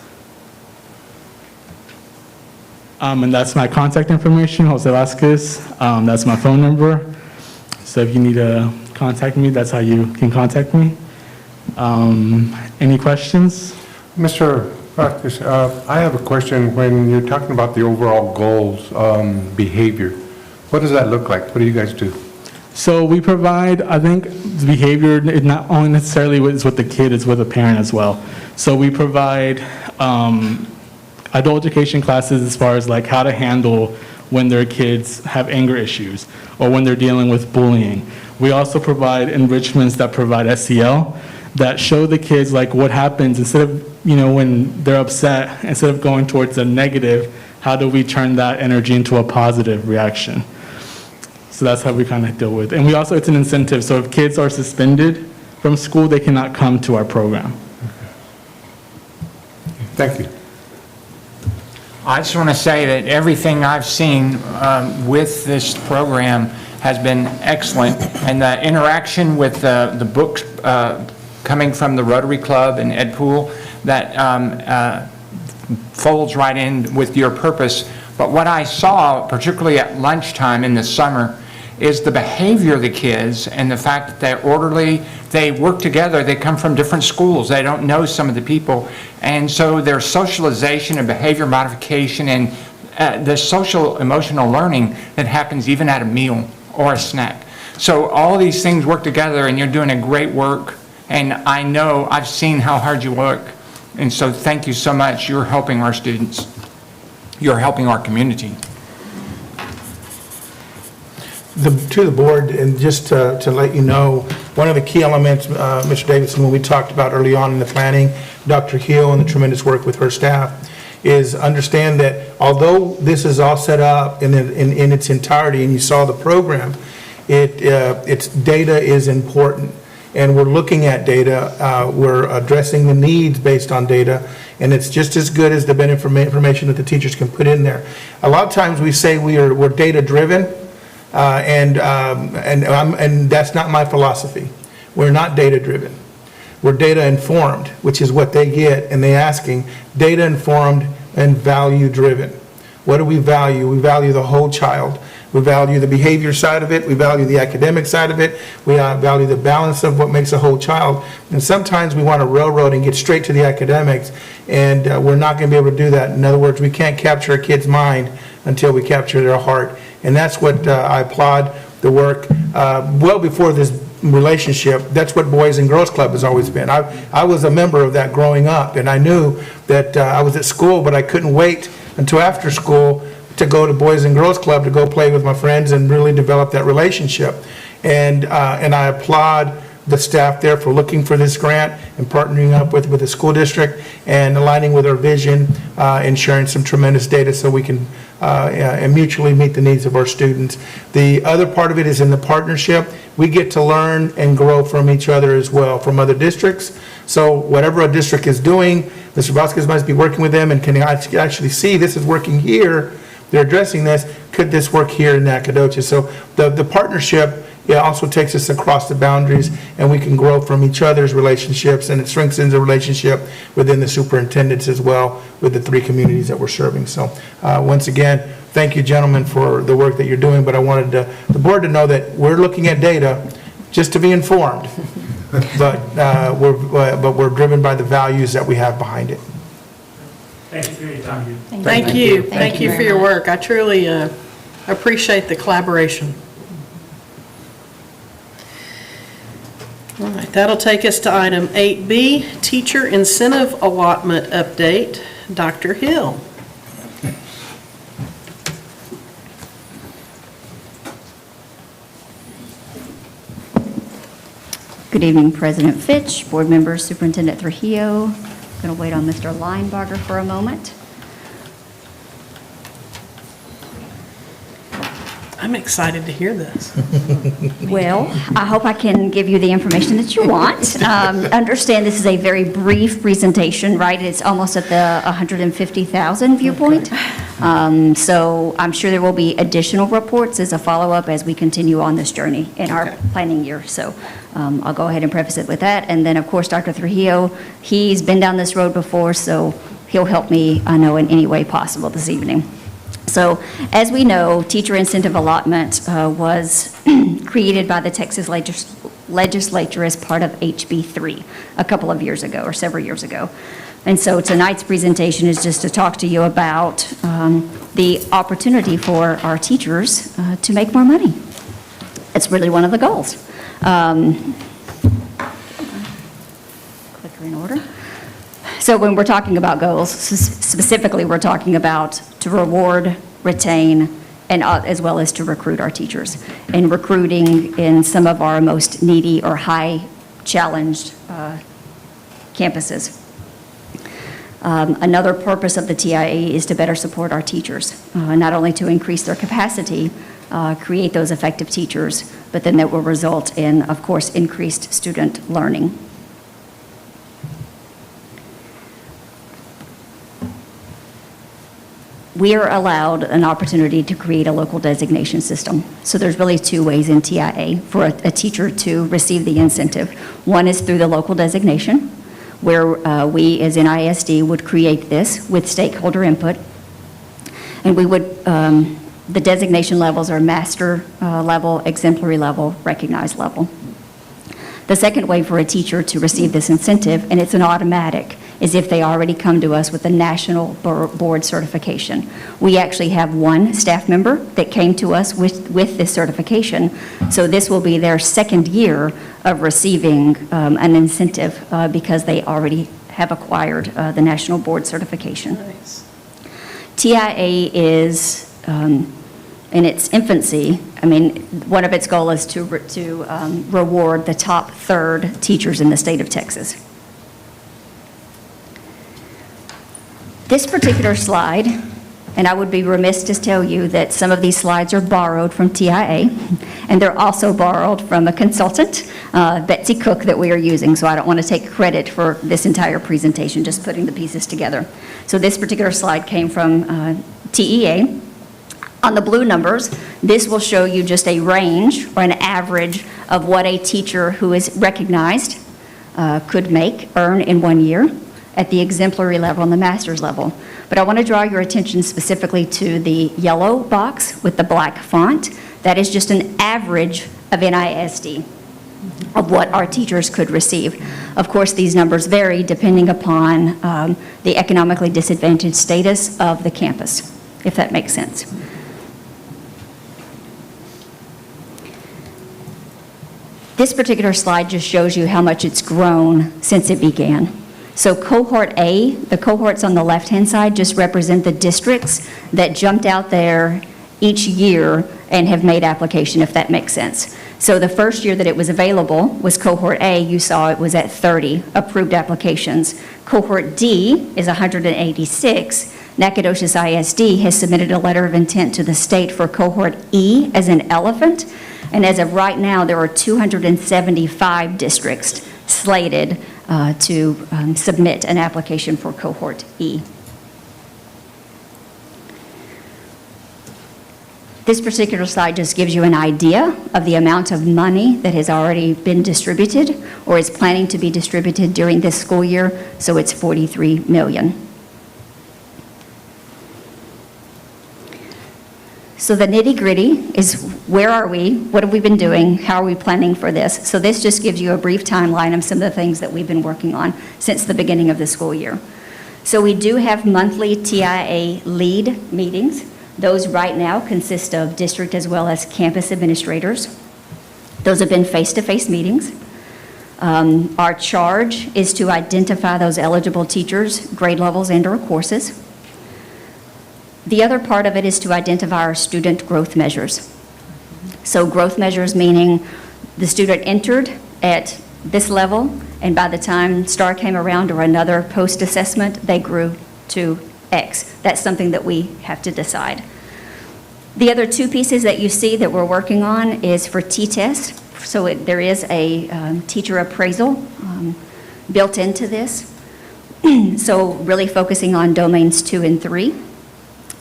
And that's my contact information, Jose Vasquez. That's my phone number. So if you need to contact me, that's how you can contact me. Any questions? Mr. Vasquez, I have a question. When you're talking about the overall goals, behavior, what does that look like? What do you guys do? So we provide, I think, the behavior, it not only necessarily is with the kid, it's with the parent as well. So we provide adult education classes as far as like how to handle when their kids have anger issues or when they're dealing with bullying. We also provide enrichments that provide SEL that show the kids like what happens instead of, when they're upset, instead of going towards the negative, how do we turn that energy into a positive reaction? So that's how we kind of deal with it. And we also, it's an incentive, so if kids are suspended from school, they cannot come to our program. Thank you. I just want to say that everything I've seen with this program has been excellent, and the interaction with the books coming from the Rotary Club and Ed Pool, that folds right in with your purpose. But what I saw, particularly at lunchtime in the summer, is the behavior of the kids and the fact that they're orderly, they work together, they come from different schools, they don't know some of the people, and so their socialization and behavior modification and the social emotional learning that happens even at a meal or a snack. So all these things work together, and you're doing a great work, and I know I've seen how hard you work, and so thank you so much. You're helping our students. You're helping our community. To the board, and just to let you know, one of the key elements, Mr. Davidson, when we talked about early on in the planning, Dr. Hill and the tremendous work with her staff, is understand that although this is all set up in its entirety, and you saw the program, its data is important. And we're looking at data, we're addressing the needs based on data, and it's just as good as the bit information that the teachers can put in there. A lot of times we say we're data-driven, and that's not my philosophy. We're not data-driven. We're data-informed, which is what they get, and they're asking, data-informed and value-driven. What do we value? We value the whole child. We value the behavior side of it. We value the academic side of it. We value the balance of what makes a whole child. And sometimes we want to railroad and get straight to the academics, and we're not going to be able to do that. In other words, we can't capture a kid's mind until we capture their heart. And that's what I applaud the work. Well before this relationship, that's what Boys and Girls Club has always been. I was a member of that growing up, and I knew that I was at school, but I couldn't wait until after school to go to Boys and Girls Club to go play with my friends and really develop that relationship. And I applaud the staff there for looking for this grant and partnering up with the school district and aligning with our vision and sharing some tremendous data so we can and mutually meet the needs of our students. The other part of it is in the partnership. We get to learn and grow from each other as well, from other districts. So whatever a district is doing, Mr. Vasquez must be working with them and can actually see this is working here. They're addressing this. Could this work here in Nacogdoches? So the partnership also takes us across the boundaries, and we can grow from each other's relationships, and it strengthens the relationship within the superintendents as well with the three communities that we're serving. So once again, thank you, gentlemen, for the work that you're doing, but I wanted the board to know that we're looking at data just to be informed, but we're driven by the values that we have behind it. Thank you for your time. Thank you. Thank you for your work. I truly appreciate the collaboration. All right, that'll take us to item 8B, Teacher Incentive Allotment Update. Dr. Hill. Good evening, President Fitch, board members, Superintendent Trujillo. Going to wait on Mr. Linebarger for a moment. I'm excited to hear this. Well, I hope I can give you the information that you want. Understand this is a very brief presentation, right? It's almost at the 150,000 viewpoint. So I'm sure there will be additional reports as a follow-up as we continue on this journey in our planning year. So I'll go ahead and preface it with that. And then, of course, Dr. Trujillo, he's been down this road before, so he'll help me, I know, in any way possible this evening. So, as we know, teacher incentive allotment was created by the Texas legislature as part of HB 3 a couple of years ago, or several years ago. And so tonight's presentation is just to talk to you about the opportunity for our teachers to make more money. It's really one of the goals. Clicker in order. So when we're talking about goals, specifically we're talking about to reward, retain, and as well as to recruit our teachers. And recruiting in some of our most needy or high challenged campuses. Another purpose of the TIA is to better support our teachers, not only to increase their capacity, create those effective teachers, but then that will result in, of course, increased student learning. We are allowed an opportunity to create a local designation system. So there's really two ways in TIA for a teacher to receive the incentive. One is through the local designation, where we as NISD would create this with stakeholder input. And we would, the designation levels are master level, exemplary level, recognized level. The second way for a teacher to receive this incentive, and it's an automatic, is if they already come to us with a national board certification. We actually have one staff member that came to us with this certification, so this will be their second year of receiving an incentive because they already have acquired the national board certification. Nice. TIA is in its infancy. I mean, one of its goals is to reward the top third teachers in the state of Texas. This particular slide, and I would be remiss to tell you that some of these slides are borrowed from TIA, and they're also borrowed from a consultant, Betsy Cook, that we are using, so I don't want to take credit for this entire presentation, just putting the pieces together. So this particular slide came from TEA. On the blue numbers, this will show you just a range or an average of what a teacher who is recognized could earn in 1 year at the exemplary level and the master's level. But I want to draw your attention specifically to the yellow box with the black font. That is just an average of NISD of what our teachers could receive. Of course, these numbers vary depending upon the economically disadvantaged status of the campus, if that makes sense. This particular slide just shows you how much it's grown since it began. So cohort A, the cohorts on the left-hand side just represent the districts that jumped out there each year and have made application, if that makes sense. So the first year that it was available was cohort A. You saw it was at 30 approved applications. Cohort D is 186. Nacogdoches ISD has submitted a letter of intent to the state for cohort E as an elephant. And as of right now, there are 275 districts slated to submit an application for cohort E. This particular slide just gives you an idea of the amount of money that has already been distributed or is planning to be distributed during this school year, so it's $43 million. So the nitty-gritty is, where are we? What have we been doing? How are we planning for this? So this just gives you a brief timeline of some of the things that we've been working on since the beginning of the school year. So we do have monthly TIA lead meetings. Those right now consist of district as well as campus administrators. Those have been face-to-face meetings. Our charge is to identify those eligible teachers, grade levels, and/or courses. The other part of it is to identify our student growth measures. So growth measures meaning the student entered at this level, and by the time STAR came around or another post-assessment, they grew to X. That's something that we have to decide. The other two pieces that you see that we're working on is for T-test. So there is a teacher appraisal built into this. So really focusing on domains 2 and 3.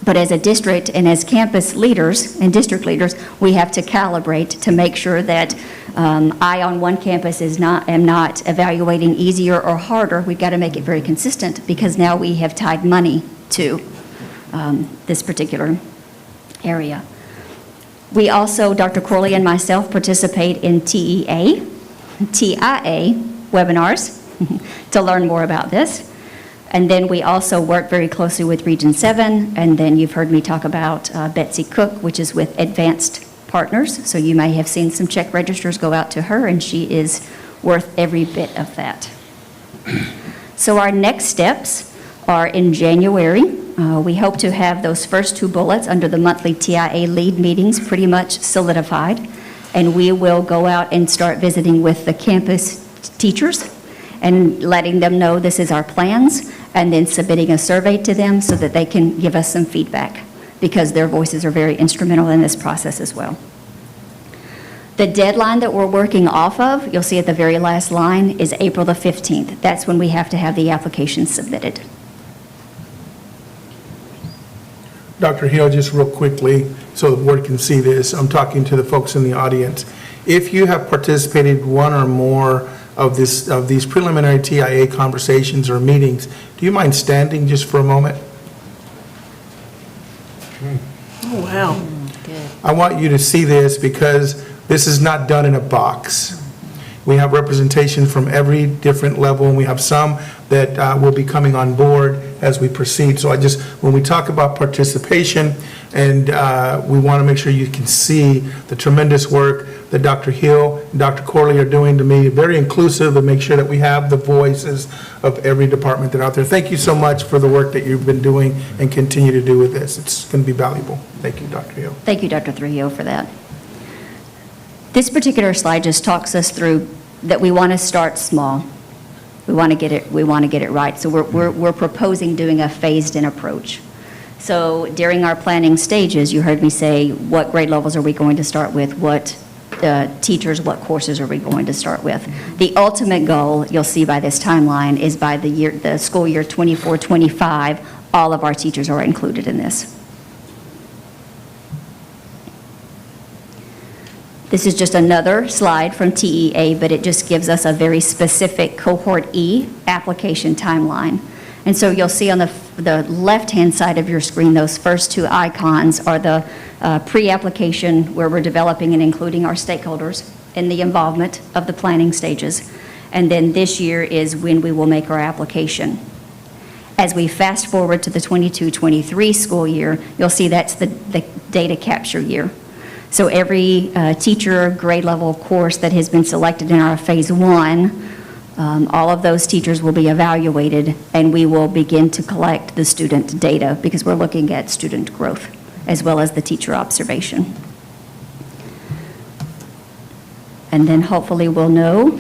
But as a district and as campus leaders and district leaders, we have to calibrate to make sure that I on one campus am not evaluating easier or harder. We've got to make it very consistent because now we have tied money to this particular area. We also, Dr. Corley and myself, participate in TIA webinars to learn more about this. And then we also work very closely with Region 7, and then you've heard me talk about Betsy Cook, which is with Advanced Partners. So you may have seen some check registers go out to her, and she is worth every bit of that. So our next steps are in January. We hope to have those first two bullets under the monthly TIA lead meetings pretty much solidified, and we will go out and start visiting with the campus teachers and letting them know this is our plans, and then submitting a survey to them so that they can give us some feedback. because their voices are very instrumental in this process as well. The deadline that we're working off of, you'll see at the very last line, is April the 15th. That's when we have to have the application submitted. Dr. Hill, just real quickly, so the board can see this, I'm talking to the folks in the audience. If you have participated one or more of these preliminary TIA conversations or meetings, do you mind standing just for a moment? Oh, wow. I want you to see this because this is not done in a box. We have representation from every different level, and we have some that will be coming on board as we proceed. So when we talk about participation, and we want to make sure you can see the tremendous work that Dr. Hill and Dr. Corley are doing to me, very inclusive, and make sure that we have the voices of every department that are out there. Thank you so much for the work that you've been doing and continue to do with this. It's going to be valuable. Thank you, Dr. Hill. Thank you, Dr. Trujillo, for that. This particular slide just talks us through that we want to start small. We want to get it right. So we're proposing doing a phased-in approach. So during our planning stages, you heard me say, what grade levels are we going to start with? What teachers, what courses are we going to start with? The ultimate goal, you'll see by this timeline, is by the school year 24-25, all of our teachers are included in this. This is just another slide from TEA, but it just gives us a very specific Cohort E application timeline. And so you'll see on the left-hand side of your screen, those first two icons are the pre-application, where we're developing and including our stakeholders in the involvement of the planning stages. And then this year is when we will make our application. As we fast forward to the 22-23 school year, you'll see that's the data capture year. So every teacher grade level course that has been selected in our phase 1, all of those teachers will be evaluated, and we will begin to collect the student data because we're looking at student growth as well as the teacher observation. And then hopefully we'll know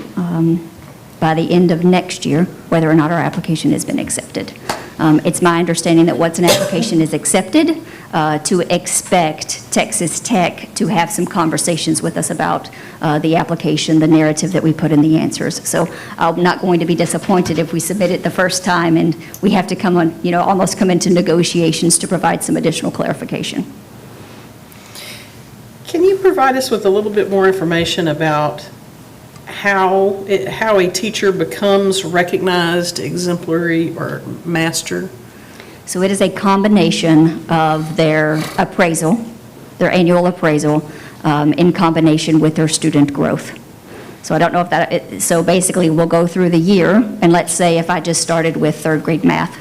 by the end of next year whether or not our application has been accepted. It's my understanding that once an application is accepted, to expect Texas Tech to have some conversations with us about the application, the narrative that we put in the answers. So I'm not going to be disappointed if we submit it the first time and we have to come on, almost come into negotiations to provide some additional clarification. Can you provide us with a little bit more information about how a teacher becomes recognized, exemplary, or master? So it is a combination of their appraisal, their annual appraisal, in combination with their student growth. So I don't know if that, so basically we'll go through the year, and let's say if I just started with third grade math,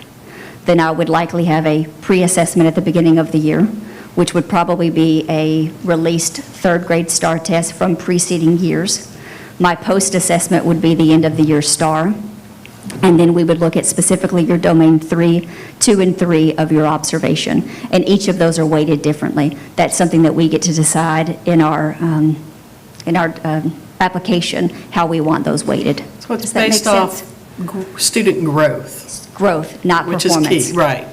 then I would likely have a pre-assessment at the beginning of the year, which would probably be a released third grade STAR test from preceding years. My post-assessment would be the end of the year STAR. And then we would look at specifically your domain 3, 2, and 3 of your observation. And each of those are weighted differently. That's something that we get to decide in our application, how we want those weighted. So it's based off student growth. Growth, not performance. Which is key, right.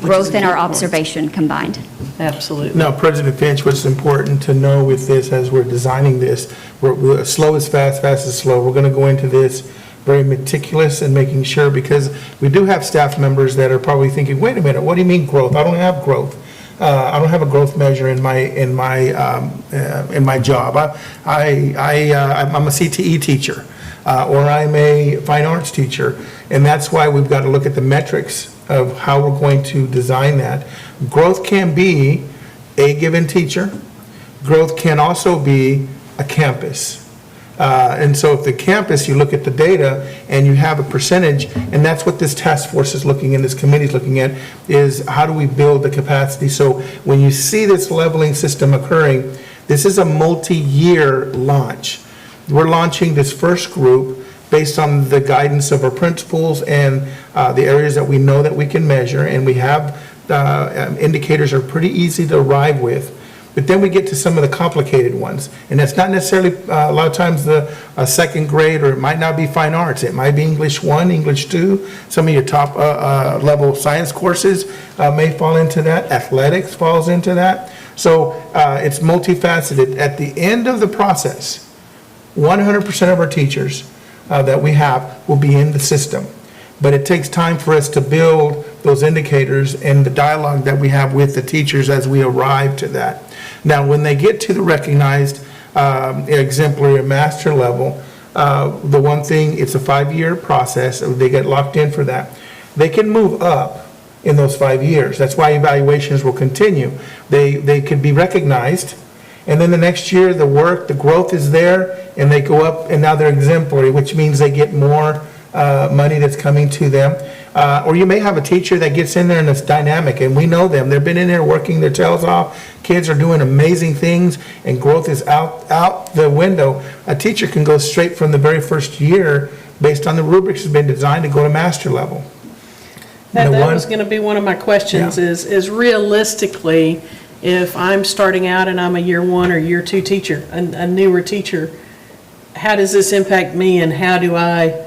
Growth and our observation combined. Absolutely. Now, President Finch, what's important to know with this as we're designing this, we're slow is fast, fast is slow. We're going to go into this very meticulous and making sure, because we do have staff members that are probably thinking, wait a minute, what do you mean growth? I don't have growth. I don't have a growth measure in my job. I'm a CTE teacher, or I'm a fine arts teacher, and that's why we've got to look at the metrics of how we're going to design that. Growth can be a given teacher. Growth can also be a campus. And so if the campus, you look at the data and you have a percentage, and that's what this task force is looking at, this committee is looking at, is how do we build the capacity? So when you see this leveling system occurring, this is a multi-year launch. We're launching this first group based on the guidance of our principals and the areas that we know that we can measure, and we have indicators are pretty easy to arrive with. But then we get to some of the complicated ones. And that's not necessarily, a lot of times, the second grade, or it might not be fine arts. It might be English 1, English 2. Some of your top level science courses may fall into that. Athletics falls into that. So it's multifaceted. At the end of the process, 100% of our teachers that we have will be in the system. But it takes time for us to build those indicators and the dialogue that we have with the teachers as we arrive to that. Now, when they get to the recognized exemplary or master level, the one thing, it's a 5-year process. They get locked in for that. They can move up in those 5 years. That's why evaluations will continue. They could be recognized, and then the next year, the growth is there, and they go up, and now they're exemplary, which means they get more money that's coming to them. Or you may have a teacher that gets in there and it's dynamic, and we know them. They've been in there working their tails off. Kids are doing amazing things, and growth is out the window. A teacher can go straight from the very first year, based on the rubrics that's been designed, to go to master level. That was going to be one of my questions, is realistically, if I'm starting out and I'm a year 1 or year 2 teacher, a newer teacher, how does this impact me, and how do I,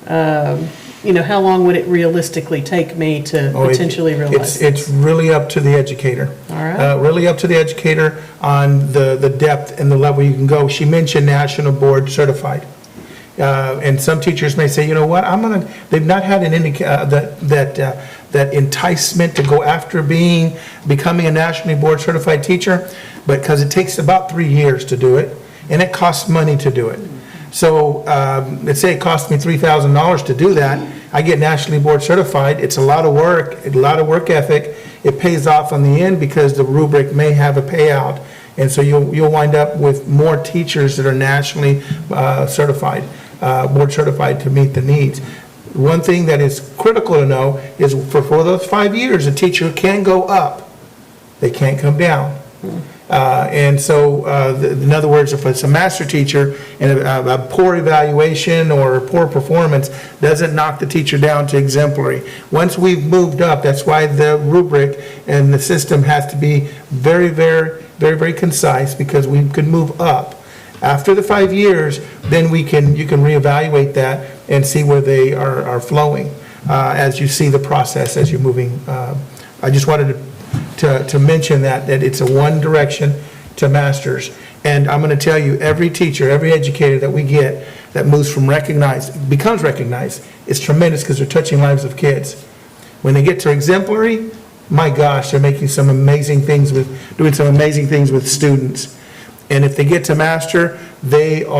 how long would it realistically take me to potentially realize this? It's really up to the educator. All right. Really up to the educator on the depth and the level you can go. She mentioned National Board Certified. And some teachers may say, you know what, they've not had that enticement to go after becoming a nationally board certified teacher, but because it takes about 3 years to do it, and it costs money to do it. So let's say it costs me $3,000 to do that. I get nationally board certified. It's a lot of work, a lot of work ethic. It pays off on the end because the rubric may have a payout. And so you'll wind up with more teachers that are nationally certified, board certified to meet the needs. One thing that is critical to know is for those 5 years, a teacher can go up. They can't come down. And so, in other words, if it's a master teacher and a poor evaluation or poor performance doesn't knock the teacher down to exemplary. Once we've moved up, that's why the rubric and the system has to be very, very, very, very concise, because we can move up. After the 5 years, then you can reevaluate that and see where they are flowing as you see the process as you're moving. I just wanted to mention that it's a one direction to masters. And I'm going to tell you, every teacher, every educator that we get that moves from becomes recognized, is tremendous because they're touching lives of kids. When they get to exemplary, my gosh, they're making some amazing things doing some amazing things with students. And if they get to master, they're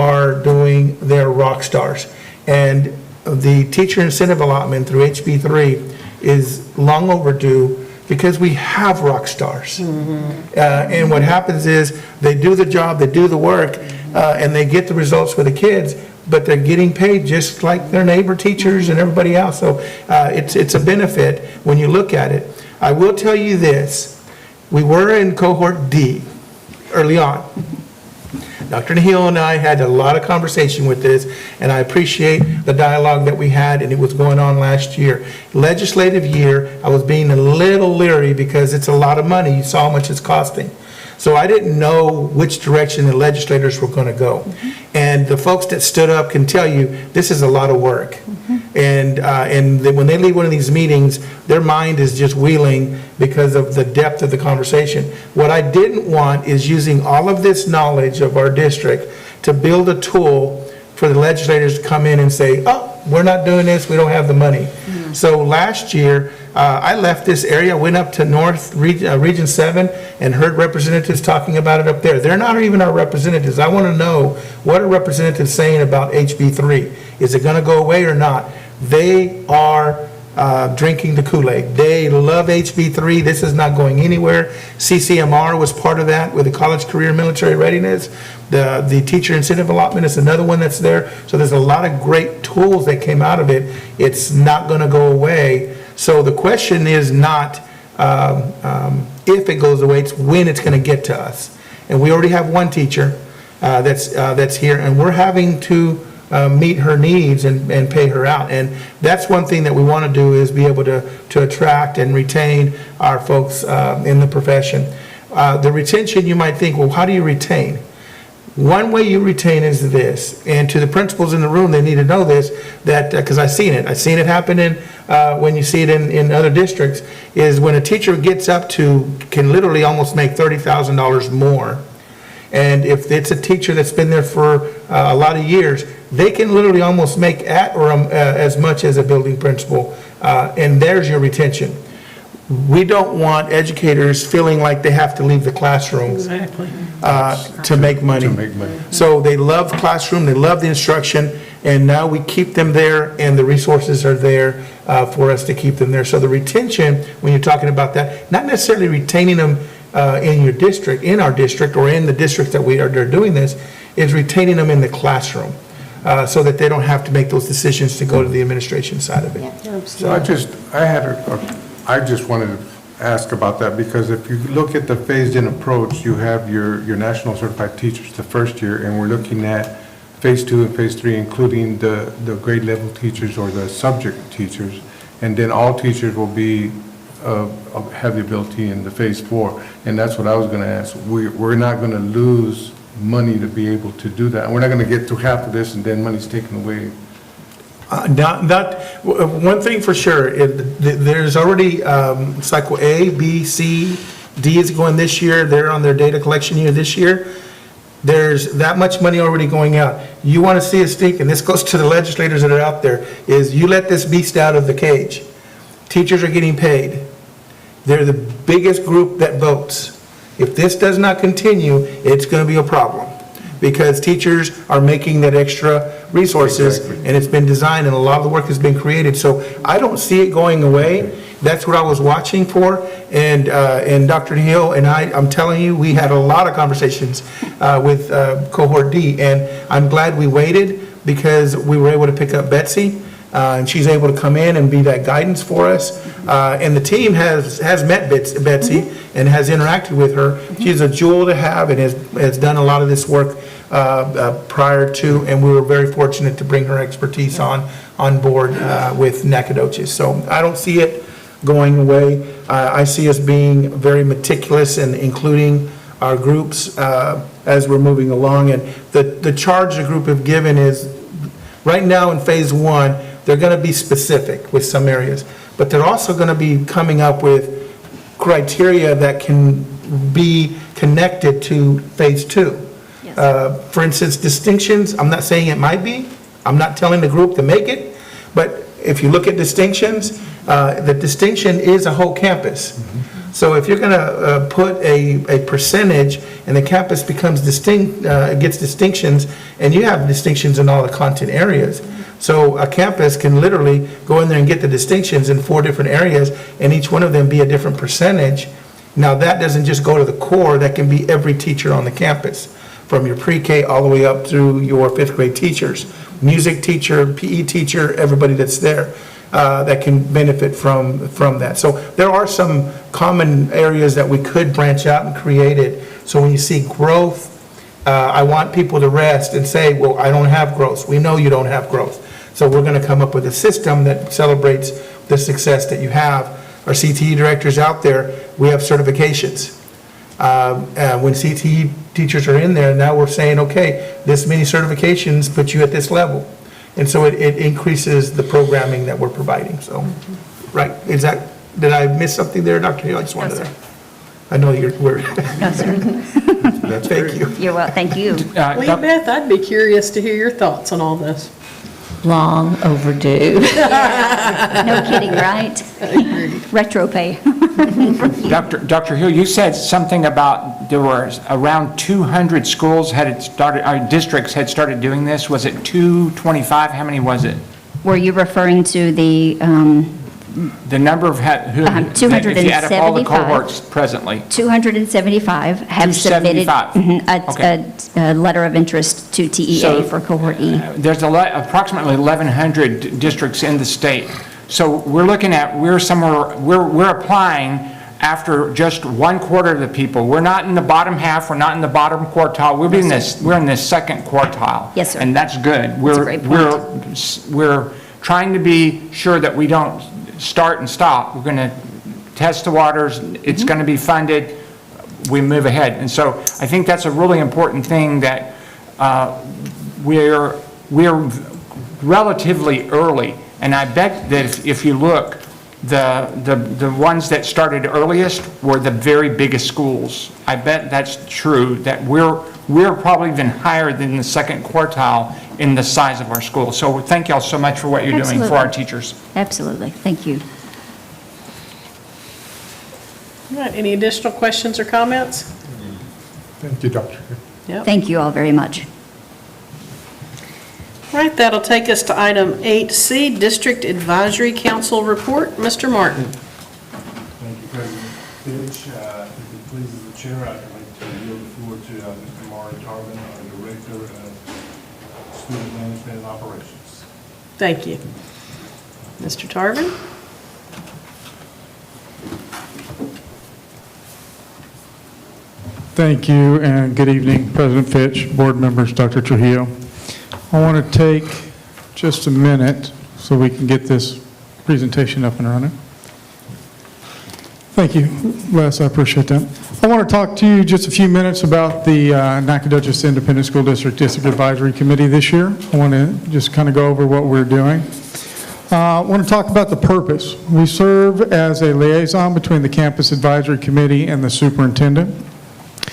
rock stars. And the teacher incentive allotment through HB3 is long overdue, because we have rock stars. And what happens is they do the job, they do the work, and they get the results for the kids, but they're getting paid just like their neighbor teachers and everybody else. So it's a benefit when you look at it. I will tell you this, we were in cohort D early on. Dr. Nahil and I had a lot of conversation with this, and I appreciate the dialogue that we had, and it was going on last year. Legislative year, I was being a little leery because it's a lot of money. You saw how much it's costing. So I didn't know which direction the legislators were going to go. And the folks that stood up can tell you this is a lot of work. And when they leave one of these meetings, their mind is just wheeling because of the depth of the conversation. What I didn't want is using all of this knowledge of our district to build a tool for the legislators to come in and say, oh, we're not doing this, we don't have the money. So last year, I left this area, went up to North Region 7, and heard representatives talking about it up there. They're not even our representatives. I want to know, what are representatives saying about HB3? Is it going to go away or not? They are drinking the Kool-Aid. They love HB3. This is not going anywhere. CCMR was part of that with the College Career Military Readiness. The teacher incentive allotment is another one that's there. So there's a lot of great tools that came out of it. It's not going to go away. So the question is not if it goes away, it's when it's going to get to us. And we already have one teacher that's here, and we're having to meet her needs and pay her out. And that's one thing that we want to do, is be able to attract and retain our folks in the profession. The retention, you might think, well, how do you retain? One way you retain is this, and to the principals in the room, they need to know this, that, because I've seen it happen when you see it in other districts, is when a teacher gets up to, can literally almost make $30,000 more. And if it's a teacher that's been there for a lot of years, they can literally almost make at or as much as a building principal, and there's your retention. We don't want educators feeling like they have to leave the classroom to make money. So they love classroom, they love the instruction, and now we keep them there, and the resources are there for us to keep them there. So the retention, when you're talking about that, not necessarily retaining them in your district, in our district, or in the district that they're doing this, is retaining them in the classroom, so that they don't have to make those decisions to go to the administration side of it. So I just wanted to ask about that, because if you look at the phased-in approach, you have your national certified teachers the first year, and we're looking at phase 2 and phase 3, including the grade level teachers or the subject teachers, and then all teachers will be have the ability in the phase 4, and that's what I was going to ask. We're not going to lose money to be able to do that. We're not going to get through half of this and then money's taken away. One thing for sure, there's already cycle A, B, C, D is going this year. They're on their data collection year this year. There's that much money already going out. You want to see a stink, and this goes to the legislators that are out there, is you let this beast out of the cage. Teachers are getting paid. They're the biggest group that votes. If this does not continue, it's going to be a problem, because teachers are making that extra resources, and it's been designed, and a lot of the work has been created. So I don't see it going away. That's what I was watching for, and Dr. Hill and I'm telling you, we had a lot of conversations with Cohort D, and I'm glad we waited, because we were able to pick up Betsy, and she's able to come in and be that guidance for us. And the team has met Betsy and has interacted with her. She's a jewel to have, and has done a lot of this work prior to, and we were very fortunate to bring her expertise on board with Nacogdoches. So I don't see it going away. I see us being very meticulous and including our groups as we're moving along. And the charge the group have given is, right now in phase 1, they're going to be specific with some areas, but they're also going to be coming up with criteria that can be connected to phase 2. For instance, distinctions, I'm not saying it might be, I'm not telling the group to make it, but if you look at distinctions, the distinction is a whole campus. So if you're going to put a percentage and the campus becomes distinct, gets distinctions, and you have distinctions in all the content areas. So a campus can literally go in there and get the distinctions in 4 different areas, and each one of them be a different percentage. Now that doesn't just go to the core, that can be every teacher on the campus, from your pre-K all the way up through your 5th grade teachers, music teacher, PE teacher, everybody that's there. That can benefit from that. So there are some common areas that we could branch out and create it. So when you see growth, I want people to rest and say, well, I don't have growth. We know you don't have growth. So we're going to come up with a system that celebrates the success that you have. Our CTE directors out there, we have certifications. When CTE teachers are in there, now we're saying, okay, this many certifications put you at this level. And so it increases the programming that we're providing. So, right, did I miss something there, Dr. Hill? I just wanted to, I know we're. No, sir. Thank you. You're well, thank you. Lee Beth, I'd be curious to hear your thoughts on all this. Long overdue. No kidding, right? Retro pay. Dr. Hill, you said something about there were around 200 schools districts had started doing this. Was it 225? How many was it? Were you referring to the number of if you add up all the 275. cohorts presently? 275 have submitted a letter of interest to TEA for cohort E. There's approximately 1,100 districts in the state. So we're looking at, we're applying after just 1/4 of the people. We're not in the bottom half, we're not in the bottom quartile, we're in this second quartile. Yes, sir. And that's good. That's a great point. We're trying to be sure that we don't start and stop. We're going to test the waters, it's going to be funded. we move ahead. And so I think that's a really important thing, that we're relatively early. And I bet that if you look, the ones that started earliest were the very biggest schools. I bet that's true, that we're probably even higher than the second quartile in the size of our school. So thank y'all so much for what you're doing for our teachers. Absolutely. Thank you. All right, any additional questions or comments? Thank you, Dr. Yep. Thank you all very much. All right, that'll take us to item 8C, District Advisory Council Report. Mr. Martin. Thank you, President Fitch. If it pleases the chair, I'd like to yield the floor to Mr. Maury Tarvin, our Director of Student Management and Operations. Thank you. Mr. Tarvin? Thank you, and good evening, President Fitch, board members, Dr. Trujillo. I want to take just a minute so we can get this presentation up and running. Thank you, Les, I appreciate that. I want to talk to you just a few minutes about the Nacogdoches Independent School District Advisory Committee this year. I want to just kind of go over what we're doing. I want to talk about the purpose. We serve as a liaison between the Campus Advisory Committee and the superintendent.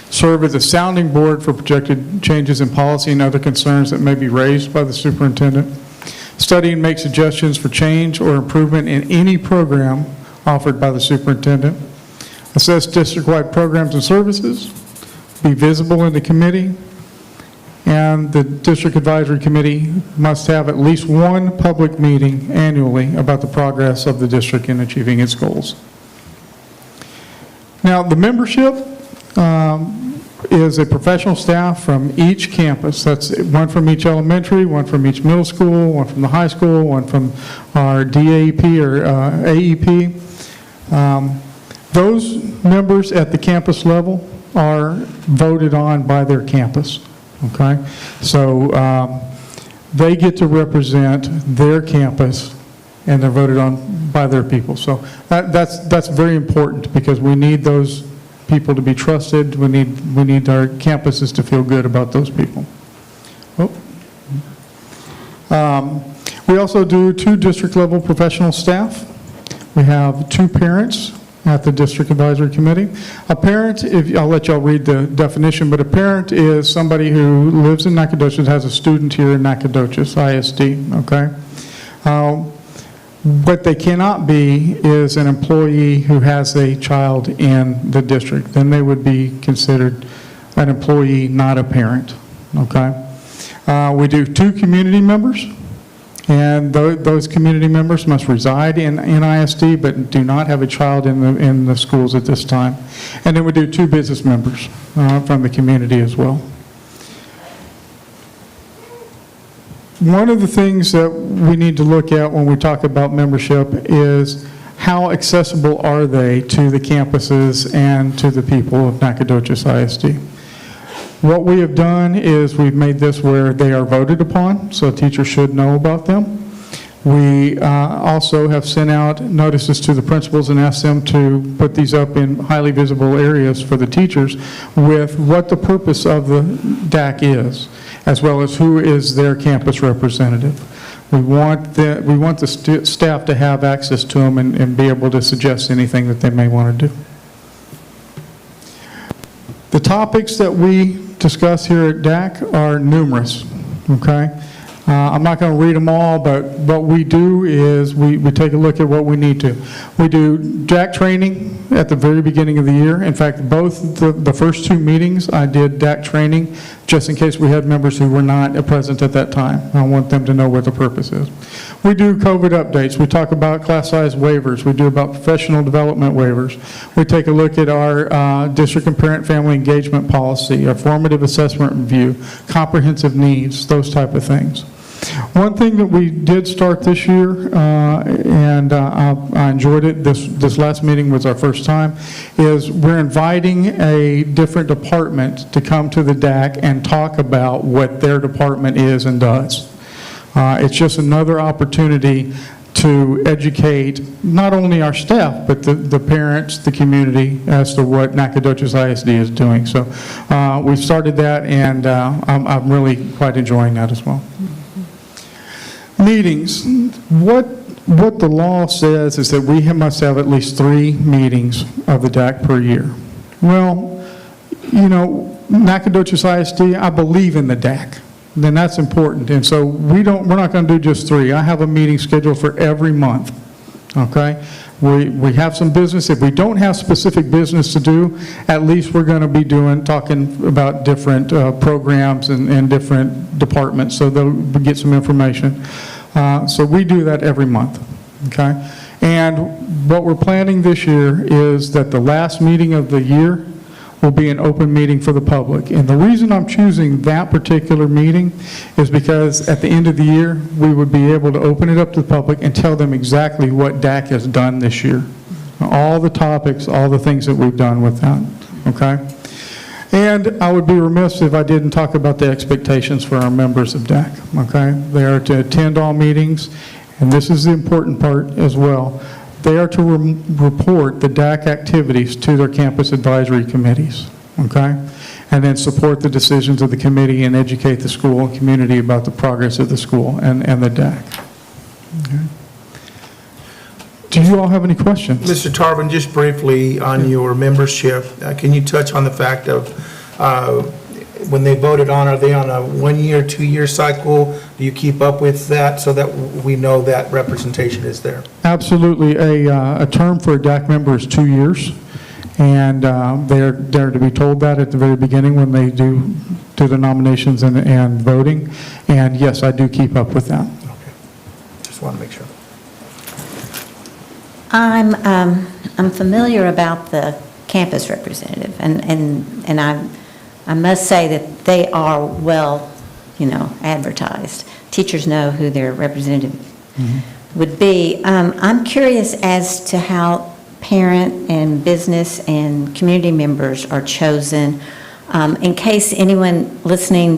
Serve as a sounding board for projected changes in policy and other concerns that may be raised by the superintendent. Study and make suggestions for change or improvement in any program offered by the superintendent. Assess district-wide programs and services. Be visible in the committee. And the District Advisory Committee must have at least one public meeting annually about the progress of the district in achieving its goals. Now, the membership is a professional staff from each campus. That's one from each elementary, one from each middle school, one from the high school, one from our DAEP or AEP. Those members at the campus level are voted on by their campus, okay? So they get to represent their campus, and they're voted on by their people. So that's very important, because we need those people to be trusted. We need our campuses to feel good about those people. We also do 2 district-level professional staff. We have 2 parents at the District Advisory Committee. A parent, I'll let y'all read the definition, but a parent is somebody who lives in Nacogdoches, has a student here in Nacogdoches, ISD, okay? What they cannot be is an employee who has a child in the district. Then they would be considered an employee, not a parent, okay? We do 2 community members, and those community members must reside in ISD but do not have a child in the schools at this time. And then we do 2 business members from the community as well. One of the things that we need to look at when we talk about membership is how accessible are they to the campuses and to the people of Nacogdoches ISD. What we have done is we've made this where they are voted upon, so teachers should know about them. We also have sent out notices to the principals and asked them to put these up in highly visible areas for the teachers with what the purpose of the DAC is, as well as who is their campus representative. We want the staff to have access to them and be able to suggest anything that they may want to do. The topics that we discuss here at DAC are numerous, okay? I'm not going to read them all, but what we do is we take a look at what we need to. We do DAC training at the very beginning of the year. In fact, both the first 2 meetings I did DAC training just in case we had members who were not present at that time. I want them to know what the purpose is. We do COVID updates. We talk about class size waivers. We do about professional development waivers. We take a look at our district and parent family engagement policy, our formative assessment review, comprehensive needs, those type of things. One thing that we did start this year, and I enjoyed it, this last meeting was our first time, is we're inviting a different department to come to the DAC and talk about what their department is and does. It's just another opportunity to educate not only our staff, but the parents, the community, as to what Nacogdoches ISD is doing. So we've started that, and I'm really quite enjoying that as well. Meetings. What the law says is that we must have at least 3 meetings of the DAC per year. Well, you know, Nacogdoches ISD, I believe in the DAC. Then that's important. And so we're not going to do just 3. I have a meeting scheduled for every month. Okay? We have some business. If we don't have specific business to do, at least we're going to be talking about different programs and different departments, so they'll get some information. So we do that every month. Okay? And what we're planning this year is that the last meeting of the year will be an open meeting for the public. And the reason I'm choosing that particular meeting is because at the end of the year, we would be able to open it up to the public and tell them exactly what DAC has done this year. All the topics, all the things that we've done with that, okay? And I would be remiss if I didn't talk about the expectations for our members of DAC, okay? They are to attend all meetings, and this is the important part as well. They are to report the DAC activities to their campus advisory committees, okay? And then support the decisions of the committee and educate the school and community about the progress of the school and the DAC. Okay. Do you all have any questions? Mr. Tarvin, just briefly on your membership, can you touch on the fact of when they voted on, are they on a 1-year, 2-year cycle? Do you keep up with that so that we know that representation is there? Absolutely. A term for a DAC member is 2 years, and they're to be told that at the very beginning when they do the nominations and voting. And yes, I do keep up with that. Okay. Just want to make sure. I'm familiar about the campus representative, and I must say that they are well, advertised. Teachers know who their representative would be. I'm curious as to how parent and business and community members are chosen. In case anyone listening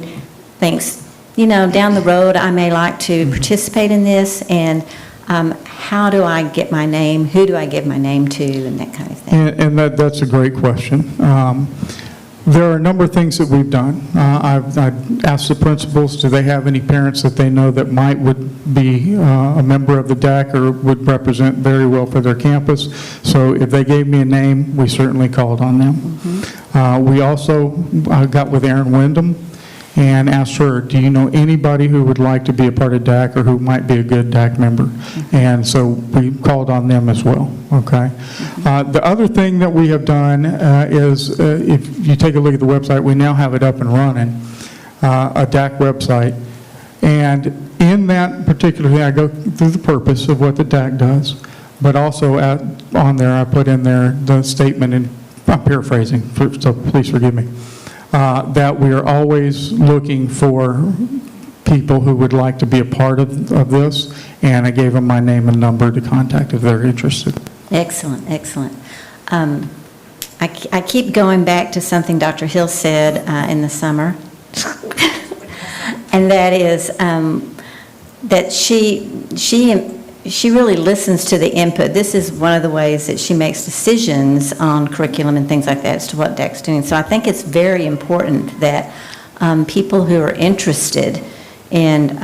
thinks, down the road I may like to participate in this, and how do I get my name? Who do I give my name to, and that kind of thing? And that's a great question. There are a number of things that we've done. I've asked the principals, do they have any parents that they know that would be a member of the DAC or would represent very well for their campus? So if they gave me a name, we certainly called on them. We also got with Erin Wyndham and asked her, do you know anybody who would like to be a part of DAC or who might be a good DAC member? And so we called on them as well, okay? The other thing that we have done is, if you take a look at the website, we now have it up and running, a DAC website. And in that particular thing, I go through the purpose of what the DAC does, but also on there, I put in there the statement, and I'm paraphrasing, so please forgive me. That we are always looking for people who would like to be a part of this, and I gave them my name and number to contact if they're interested. Excellent, excellent. I keep going back to something Dr. Hill said in the summer, and that is that she really listens to the input. This is one of the ways that she makes decisions on curriculum and things like that as to what DAC's doing. So I think it's very important that people who are interested in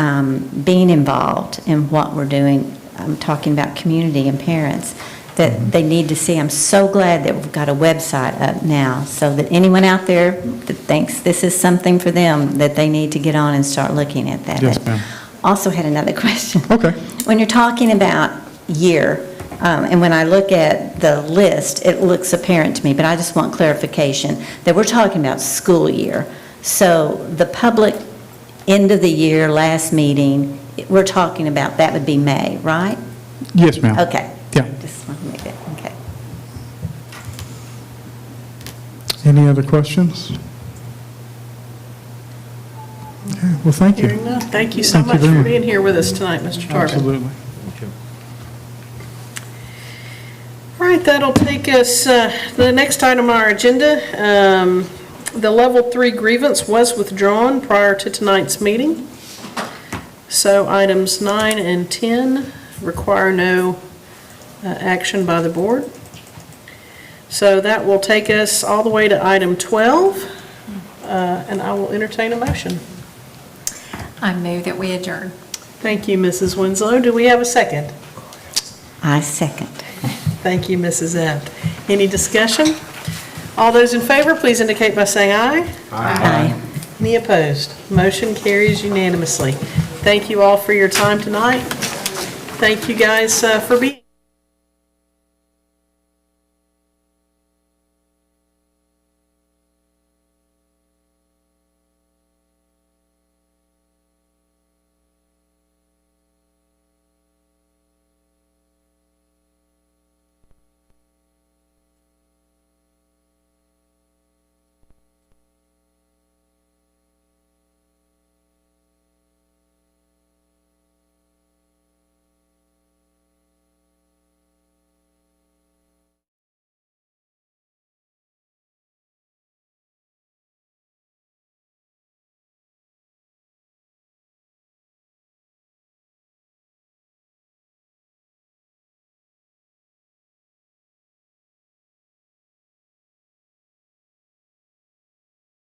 being involved in what we're doing, I'm talking about community and parents, that they need to see. I'm so glad that we've got a website up now so that anyone out there that thinks this is something for them, that they need to get on and start looking at that. Yes, ma'am. Also had another question. Okay. When you're talking about year, and when I look at the list, it looks apparent to me, but I just want clarification, that we're talking about school year. So the public end of the year, last meeting, we're talking about, that would be May, right? Yes, ma'am. Okay. Yeah. Just want to make that, okay. Any other questions? Okay, well, thank you. Hearing none, thank you so Thank you much very for much. being here with us tonight, Mr. Tarvin. Absolutely. All right, that'll take us, the next item on our agenda, the level 3 grievance was withdrawn prior to tonight's meeting. So items 9 and 10 require no action by the board. So that will take us all the way to item 12, and I will entertain a motion. I move that we adjourn. Thank you, Mrs. Winslow. Do we have a second? I second. Thank you, Mrs. Ebt. Any discussion? All those in favor, please indicate by saying aye. Aye. Any opposed? Motion carries unanimously. Thank you all for your time tonight. Thank you guys for being